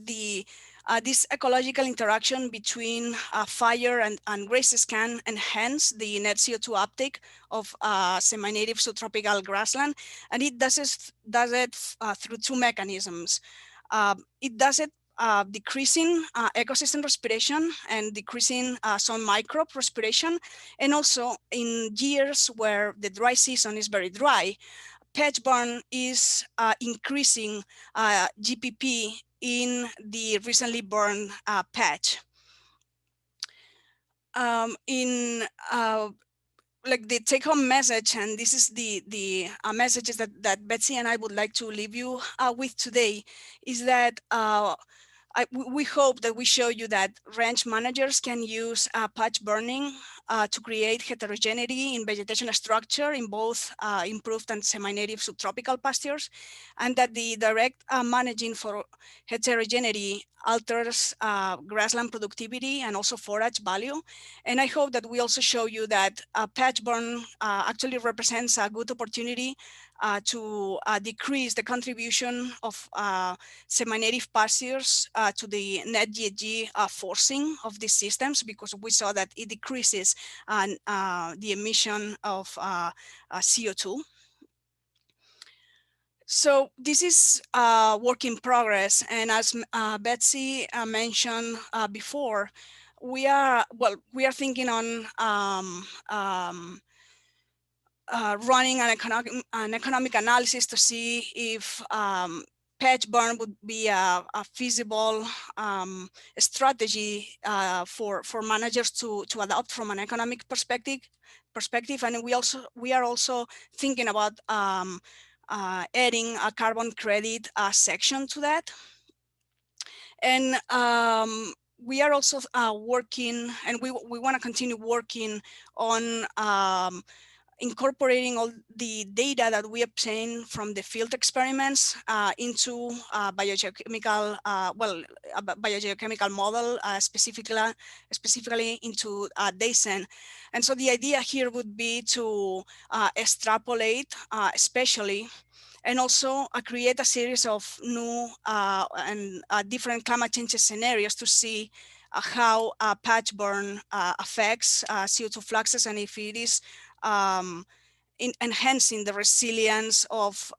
[SPEAKER 3] this ecological interaction between fire and grazes can enhance the net CO2 uptake of semi-native subtropical grassland, and it does it through two mechanisms. It does it decreasing ecosystem respiration and decreasing soil microbe respiration, and also in years where the dry season is very dry, patch burn is increasing GPP in the recently burned patch. Like the take-home message, and this is the messages that Betsey and I would like to leave you with today, is that we hope that we show you that ranch managers can use patch burning to create heterogeneity in vegetation structure in both improved and semi-native subtropical pastures, and that the direct managing for heterogeneity alters grassland productivity and also forage value. And I hope that we also show you that patch burn actually represents a good opportunity to decrease the contribution of semi-native pastures to the net GHG forcing of these systems, because we saw that it decreases the emission of CO2. So this is work in progress, and as Betsey mentioned before, we are thinking on running an economic analysis to see if patch burn would be a feasible strategy for managers to adopt from an economic perspective. And we are also thinking about adding a carbon credit section to that. And we are also working, and we want to continue working on incorporating all the data that we obtain from the field experiments into biogeochemical, biogeochemical model, specifically into DASEN. And so the idea here would be to extrapolate, especially, and also create a series of new and different climate change scenarios to see how patch burn affects CO2 fluxes, and if it is enhancing the resilience of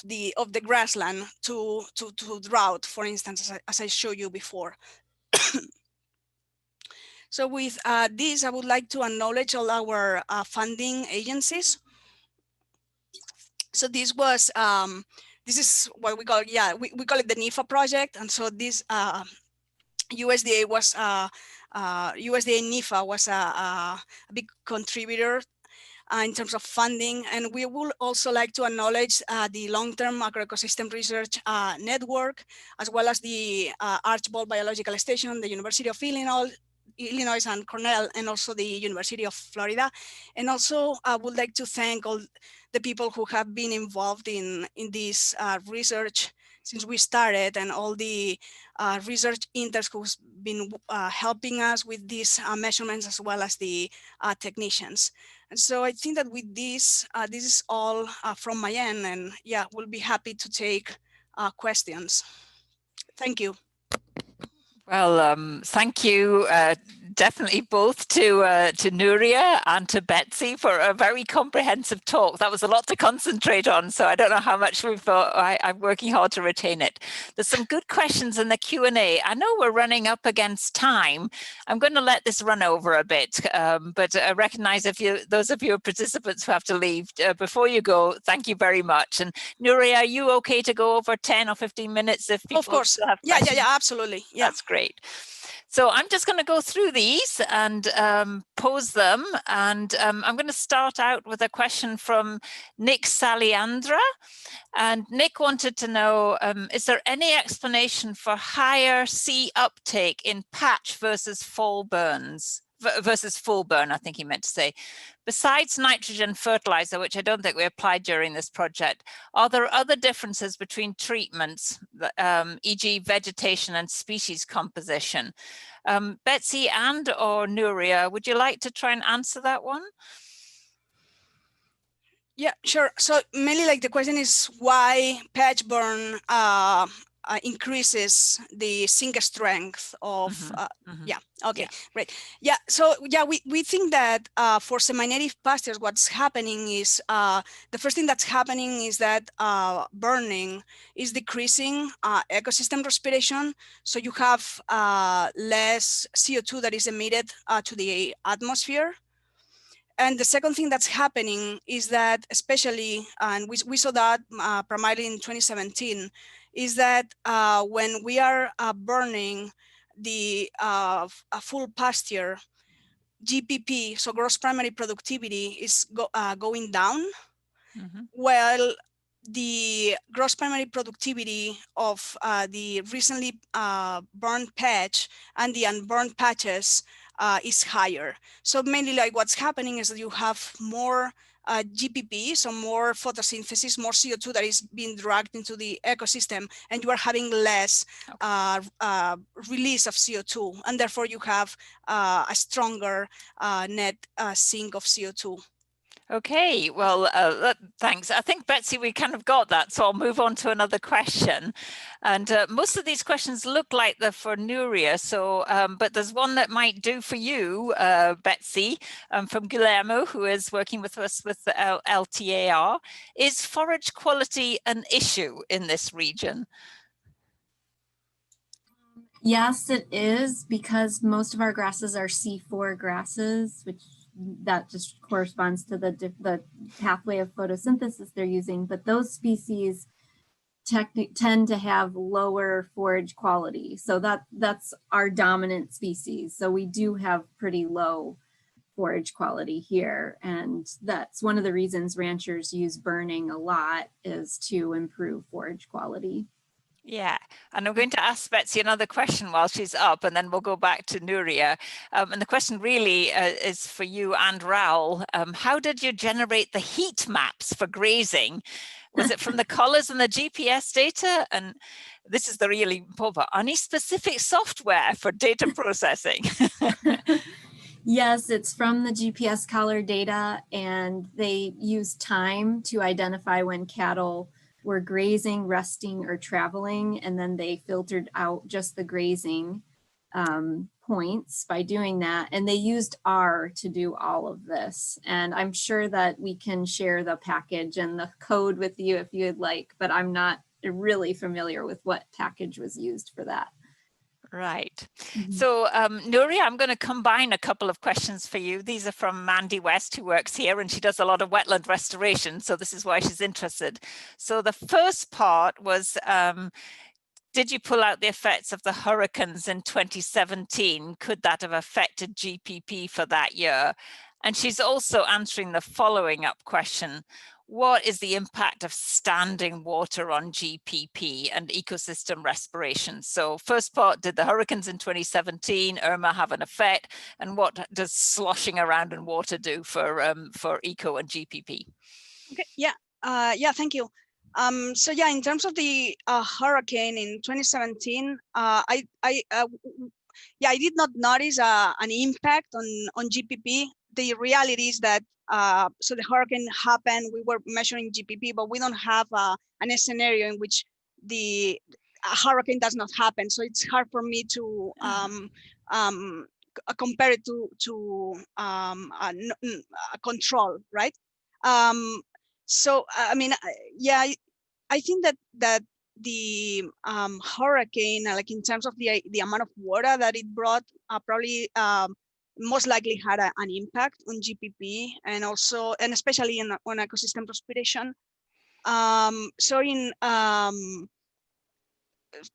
[SPEAKER 3] the grassland to drought, for instance, as I showed you before. So with this, I would like to acknowledge all our funding agencies. So this was, this is what we call, we call it the NIFA project. And so this USDA was, USDA NIFA was a big contributor in terms of funding. And we would also like to acknowledge the long-term agroecosystem research network, as well as the Archbold Biological Station, the University of Illinois and Cornell, and also the University of Florida. And also I would like to thank all the people who have been involved in this research since we started, and all the research interns who's been helping us with these measurements, as well as the technicians. And so I think that with this, this is all from my end, and yeah, we'll be happy to take questions. Thank you.
[SPEAKER 1] Well, thank you definitely both to Nuria and to Betsey for a very comprehensive talk. That was a lot to concentrate on, so I don't know how much we've I'm working hard to retain it. There's some good questions in the Q&A. I know we're running up against time. I'm going to let this run over a bit, but I recognize if those of you participants who have to leave, before you go, thank you very much. And Nuria, are you okay to go over 10 or 15 minutes if people
[SPEAKER 3] of course.
[SPEAKER 1] still have questions?
[SPEAKER 3] Yeah, absolutely. Yeah.
[SPEAKER 1] That's great. So I'm just going to go through these and pose them. And I'm going to start out with a question from Nick Saliandra. And Nick wanted to know, is there any explanation for higher C uptake in patch versus full burns? Versus full burn, I think he meant to say. Besides nitrogen fertilizer, which I don't think we applied during this project, are there other differences between treatments, e.g. vegetation and species composition? Betsey and or Nuria, would you like to try and answer that one?
[SPEAKER 3] Yeah, sure. So mainly like the question is why patch burn increases the zinc strength of, yeah, okay, yeah. Great. Yeah, so yeah, we think that for semi-native pastures, what's happening is, the first thing that's happening is that burning is decreasing ecosystem respiration. So you have less CO2 that is emitted to the atmosphere. And the second thing that's happening is that, especially, and we saw that primarily in 2017, is that when we are burning the full pasture, GPP, so gross primary productivity, is going down, while the gross primary productivity of the recently burned patch and the unburned patches is higher. So mainly like what's happening is that you have more GPP, so more photosynthesis, more CO2 that is being dragged into the ecosystem, and you are having less release of CO2, and therefore you have a stronger net sink of CO2.
[SPEAKER 1] Okay, well, thanks. I think, Betsey, we kind of got that, so I'll move on to another question. And most of these questions look like they're for Nuria, so, but there's one that might do for you, Betsey, from Guillermo, who is working with us with the LTAR. Is forage quality an issue in this region?
[SPEAKER 2] Yes, it is, because most of our grasses are C4 grasses, which that just corresponds to the pathway of photosynthesis they're using. But those species tend to have lower forage quality. So that's our dominant species. So we do have pretty low forage quality here. And that's one of the reasons ranchers use burning a lot, is to improve forage quality.
[SPEAKER 1] Yeah, and I'm going to ask Betsey another question while she's up, and then we'll go back to Nuria. And the question really is for you and Raul. How did you generate the heat maps for grazing? Was it from the collars and the GPS data? And this is the really important, any specific software for data processing?
[SPEAKER 2] Yes, it's from the GPS collar data, and they use time to identify when cattle were grazing, resting, or traveling, and then they filtered out just the grazing points by doing that. And they used R to do all of this. And I'm sure that we can share the package and the code with you if you'd like, but I'm not really familiar with what package was used for that.
[SPEAKER 1] Right. So Nuria, I'm going to combine a couple of questions for you. These are from Mandy West, who works here, and she does a lot of wetland restoration. So this is why she's interested. So the first part was, did you pull out the effects of the hurricanes in 2017? Could that have affected GPP for that year? And she's also answering the following up question. What is the impact of standing water on GPP and ecosystem respiration? So first part, did the hurricanes in 2017, Irma, have an effect? And what does sloshing around in water do for eco and GPP?
[SPEAKER 3] Okay, yeah, thank you. So yeah, in terms of the hurricane in 2017, I did not notice an impact on GPP. The reality is that so the hurricane happened, we were measuring GPP, but we don't have a scenario in which a hurricane does not happen. So it's hard for me to compare it to a control, right? So I mean, yeah, I think that the hurricane, like in terms of the amount of water that it brought, probably most likely had an impact on GPP, and also, and especially on ecosystem respiration. So in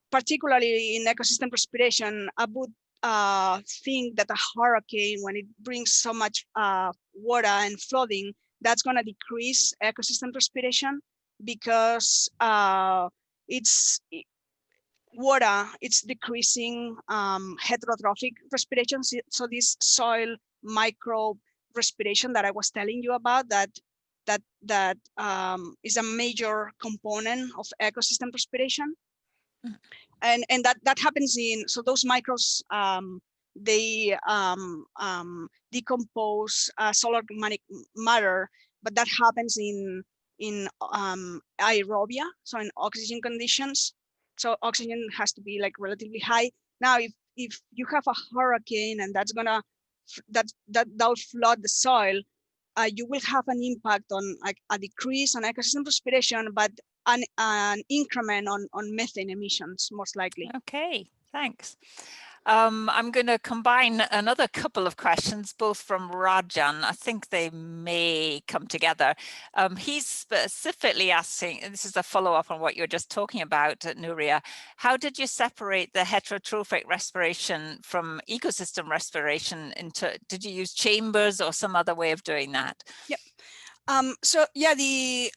[SPEAKER 3] particularly in ecosystem respiration, I would think that a hurricane, when it brings so much water and flooding, that's going to decrease ecosystem respiration, because it's decreasing heterotrophic respiration. So this soil microbe respiration that I was telling you about, that is a major component of ecosystem respiration. And that happens so those microbes, they decompose solar organic matter, but that happens in aerobia, so in oxygen conditions. So oxygen has to be like relatively high. Now, if you have a hurricane and that'll flood the soil, you will have an impact on like a decrease on ecosystem respiration, but an increment on methane emissions, most likely.
[SPEAKER 1] Okay, thanks. I'm going to combine another couple of questions, both from Rajan. I think they may come together. He's specifically asking, and this is a follow-up on what you were just talking about, Nuria, how did you separate the heterotrophic respiration from ecosystem respiration? Did you use chambers or some other way of doing that?
[SPEAKER 3] Yep. So yeah, the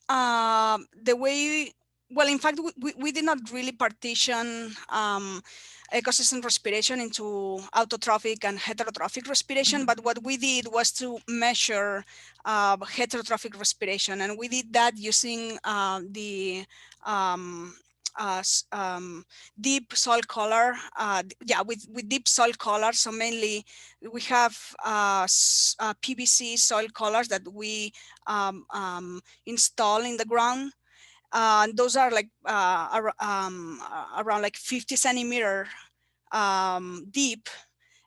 [SPEAKER 3] way, well, in fact, we did not really partition ecosystem respiration into autotrophic and heterotrophic respiration, but what we did was to measure heterotrophic respiration, and we did that using the deep soil collar, with deep soil collars. So mainly we have PVC soil collars that we install in the ground. Those are like around like 50 centimeter deep.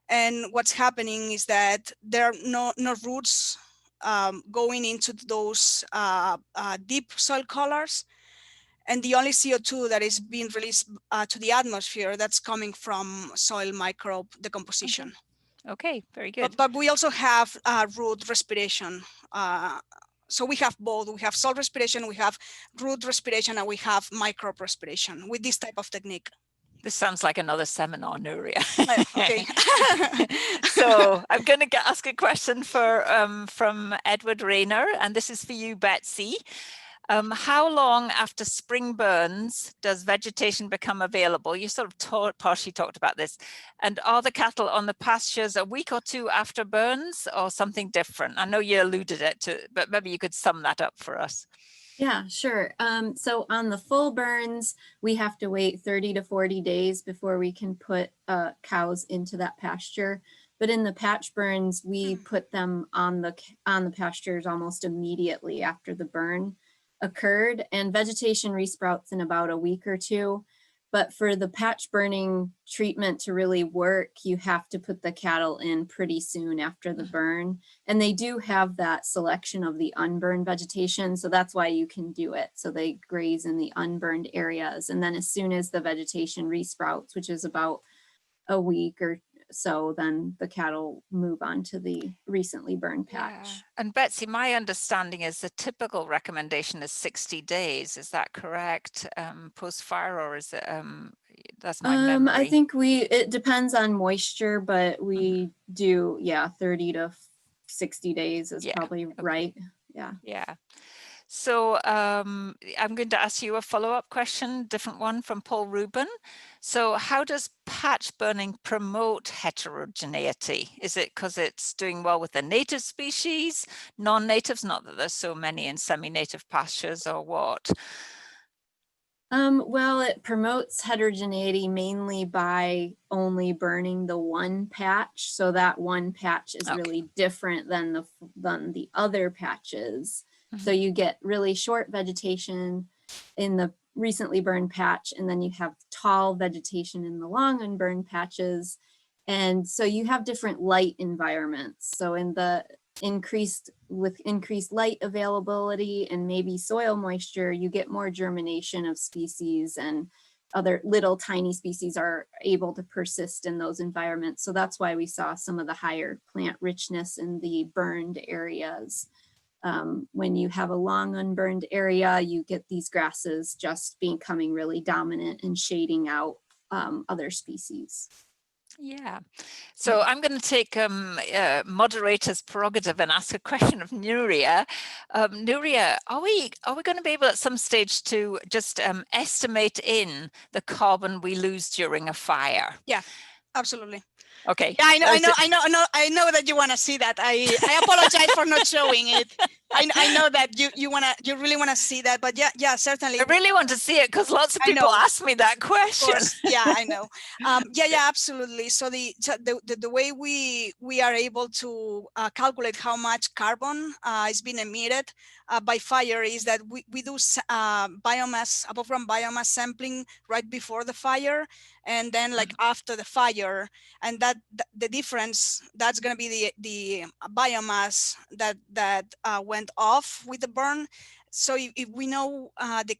[SPEAKER 3] And what's happening is that there are no roots going into those deep soil collars. And the only CO2 that is being released to the atmosphere, that's coming from soil microbe decomposition.
[SPEAKER 1] Okay, very good.
[SPEAKER 3] But we also have root respiration. So we have both. We have soil respiration, we have root respiration, and we have microbe respiration with this type of technique.
[SPEAKER 1] This sounds like another seminar, Nuria.
[SPEAKER 3] Okay.
[SPEAKER 1] So I'm going to ask a question from Edward Rayner, and this is for you, Betsey. How long after spring burns does vegetation become available? You sort of partially talked about this. And are the cattle on the pastures a week or two after burns or something different? I know you alluded it to, but maybe you could sum that up for us.
[SPEAKER 2] Yeah, sure. So on the full burns, we have to wait 30 to 40 days before we can put cows into that pasture. But in the patch burns, we put them on the pastures almost immediately after the burn occurred, and vegetation resprouts in about a week or two. But for the patch burning treatment to really work, you have to put the cattle in pretty soon after the burn. And they do have that selection of the unburned vegetation, so that's why you can do it. So they graze in the unburned areas. And then as soon as the vegetation resprouts, which is about a week or so, then the cattle move on to the recently burned patch.
[SPEAKER 1] Yeah. And Betsy, my understanding is the typical recommendation is 60 days. Is that correct? Post-fire, or is it, that's my memory.
[SPEAKER 2] I think it depends on moisture, but we do, yeah, 30 to 60 days is probably right. Yeah.
[SPEAKER 1] Yeah. So I'm going to ask you a follow-up question, different one from Paul Rubin. So how does patch burning promote heterogeneity? Is it because it's doing well with the native species, non-natives, not that there's so many in semi-native pastures, or what?
[SPEAKER 2] Well, it promotes heterogeneity mainly by only burning the one patch. So that one patch is really different than the other patches. So you get really short vegetation in the recently burned patch, and then you have tall vegetation in the long unburned patches. And so you have different light environments. So in the increased light availability and maybe soil moisture, you get more germination of species, and other little tiny species are able to persist in those environments. So that's why we saw some of the higher plant richness in the burned areas. When you have a long unburned area, you get these grasses just becoming really dominant and shading out other species.
[SPEAKER 1] Yeah. So I'm going to take moderator's prerogative and ask a question of Nuria. Nuria, are we going to be able at some stage to just estimate in the carbon we lose during a fire?
[SPEAKER 3] Yeah, absolutely.
[SPEAKER 1] Okay.
[SPEAKER 3] Yeah, I know that you want to see that. I apologize for not showing it. I know that you really want to see that, but yeah, certainly.
[SPEAKER 1] I really want to see it because lots of people ask me that question.
[SPEAKER 3] Of course. Yeah, I know. Yeah, absolutely. So the way we are able to calculate how much carbon is being emitted by fire is that we do biomass, above ground biomass sampling right before the fire, and then like after the fire, and that the difference, that's going to be the biomass that went off with the burn. So if we know the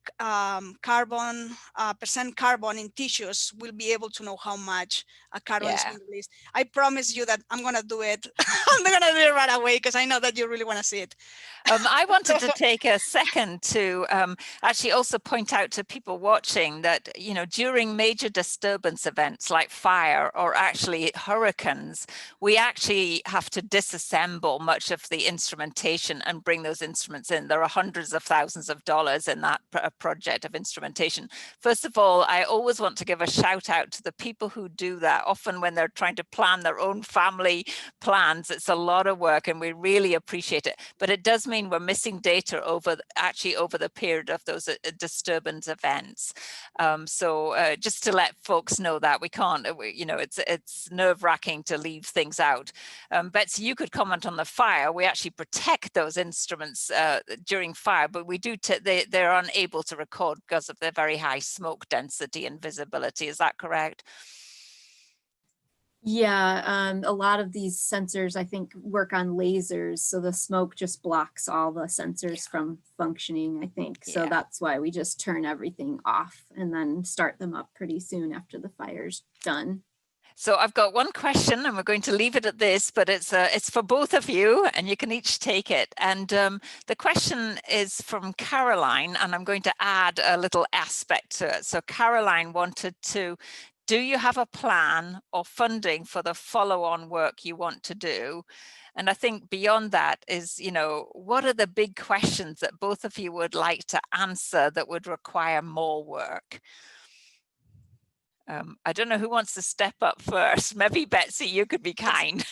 [SPEAKER 3] percent carbon in tissues, we'll be able to know how much carbon is being released. I promise you that I'm going to do it. I'm going to do it right away because I know that you really want to see it.
[SPEAKER 1] I wanted to take a second to actually also point out to people watching that, you know, during major disturbance events like fire or actually hurricanes, we actually have to disassemble much of the instrumentation and bring those instruments in. There are hundreds of thousands of dollars in that project of instrumentation. First of all, I always want to give a shout out to the people who do that. Often when they're trying to plan their own family plans, it's a lot of work and we really appreciate it. But it does mean we're missing data over the period of those disturbance events. So just to let folks know that we can't, you know, it's nerve-wracking to leave things out. Betsy, you could comment on the fire. We actually protect those instruments during fire, but we do they're unable to record because of their very high smoke density and visibility. Is that correct?
[SPEAKER 2] Yeah, a lot of these sensors, I think, work on lasers, so the smoke just blocks all the sensors from functioning, I think. So that's why we just turn everything off and then start them up pretty soon after the fire's done.
[SPEAKER 1] So I've got one question and we're going to leave it at this, but it's for both of you and you can each take it. And the question is from Caroline, and I'm going to add a little aspect to it. So Caroline wanted to, do you have a plan or funding for the follow-on work you want to do? And I think beyond that is, you know, what are the big questions that both of you would like to answer that would require more work? I don't know who wants to step up first. Maybe Betsey, you could be kind.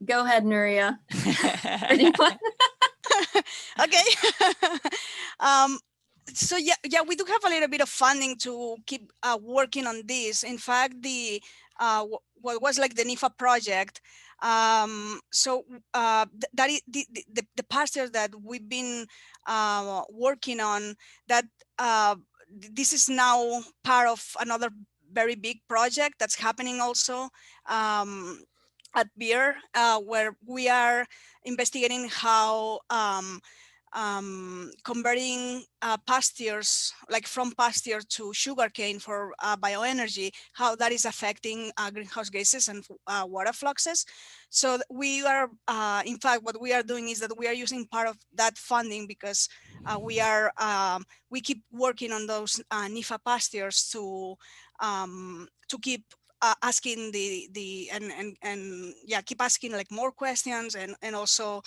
[SPEAKER 2] Go ahead, Nuria.
[SPEAKER 3] Okay. So yeah, we do have a little bit of funding to keep working on this. In fact, the what was like the NIFA project. That is the pastures that we've been working on. That this is now part of another very big project that's happening also at BEER, where we are investigating how converting pastures, like from pasture to sugarcane for bioenergy, how that is affecting greenhouse gases and water fluxes. So we are, in fact, what we are doing is that we are using part of that funding because we keep working on those NIFA pastures to keep asking keep asking like more questions and also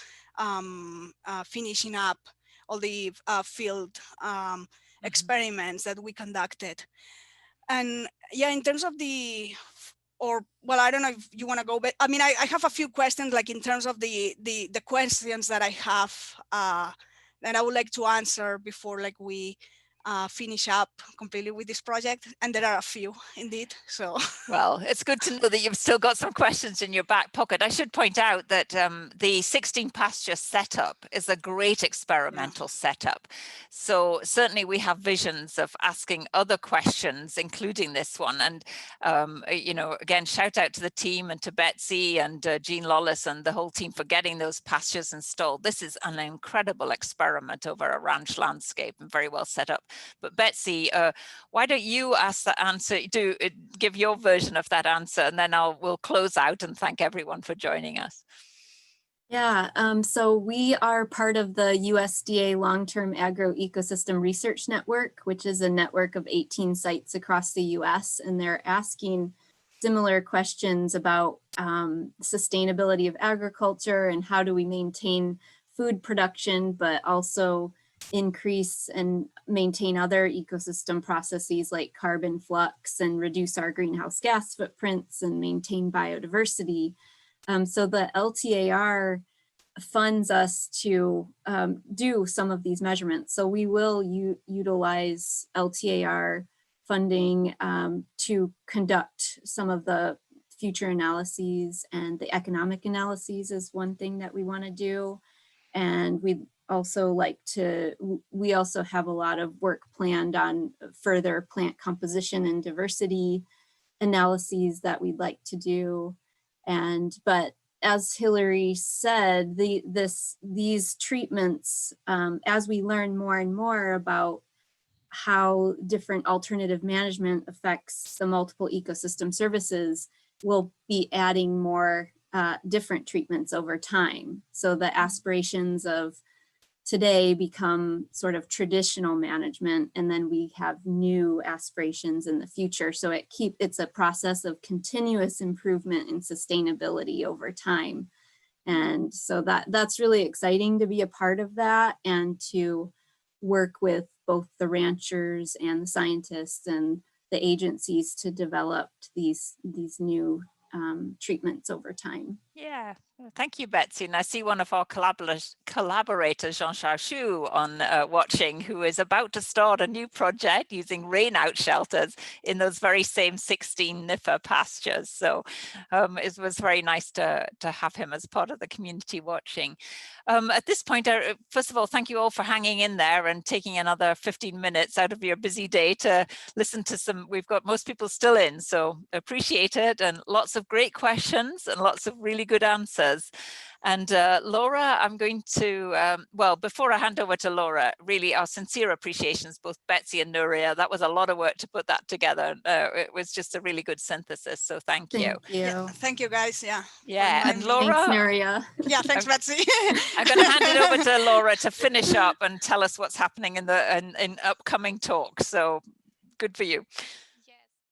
[SPEAKER 3] finishing up all the field experiments that we conducted. And yeah, in terms of I don't know if you want to go, but I mean, I have a few questions, like in terms of the questions that I have that I would like to answer before like we finish up completely with this project, and there are a few indeed. So
[SPEAKER 1] well, it's good to know that you've still got some questions in your back pocket. I should point out that the 16 pasture setup is a great experimental setup. So certainly we have visions of asking other questions, including this one. And you know, again, shout out to the team and to Betsey and Jean Lawless and the whole team for getting those pastures installed. This is an incredible experiment over a ranch landscape and very well set up. But Betsey, why don't you ask the answer, give your version of that answer, and then we'll close out and thank everyone for joining us.
[SPEAKER 2] Yeah, so we are part of the USDA Long-Term Agro-Ecosystem Research Network, which is a network of 18 sites across the US, and they're asking similar questions about sustainability of agriculture and how do we maintain food production, but also increase and maintain other ecosystem processes like carbon flux and reduce our greenhouse gas footprints and maintain biodiversity. So the LTAR funds us to do some of these measurements. So we will utilize LTAR funding to conduct some of the future analyses, and the economic analyses is one thing that we want to do. And we also we also have a lot of work planned on further plant composition and diversity analyses that we'd like to do. But as Hillary said, these treatments, as we learn more and more about how different alternative management affects the multiple ecosystem services, we'll be adding more different treatments over time. So the aspirations of today become sort of traditional management, and then we have new aspirations in the future. So it's a process of continuous improvement and sustainability over time. And so that's really exciting to be a part of that, and to work with both the ranchers and the scientists and the agencies to develop these new treatments over time.
[SPEAKER 1] Yeah, thank you, Betsey. And I see one of our collaborators, Jean-Charles Chou, on watching, who is about to start a new project using rain-out shelters in those very same 16 NIFA pastures. So it was very nice to have him as part of the community watching. At this point, first of all, thank you all for hanging in there and taking another 15 minutes out of your busy day to listen to some. We've got most people still in, so appreciate it, and lots of great questions and lots of really good answers. And Laura, I'm going to, well, before I hand over to Laura, really our sincere appreciations, both Betsey and Nuria. That was a lot of work to put that together. It was just a really good synthesis, so thank you.
[SPEAKER 3] Yeah, thank you, guys.
[SPEAKER 1] Yeah, and Laura.
[SPEAKER 2] Thanks, Nuria.
[SPEAKER 3] Yeah, thanks, Betsey.
[SPEAKER 1] I'm going to hand it over to Laura to finish up and tell us what's happening in upcoming talks. So good for you.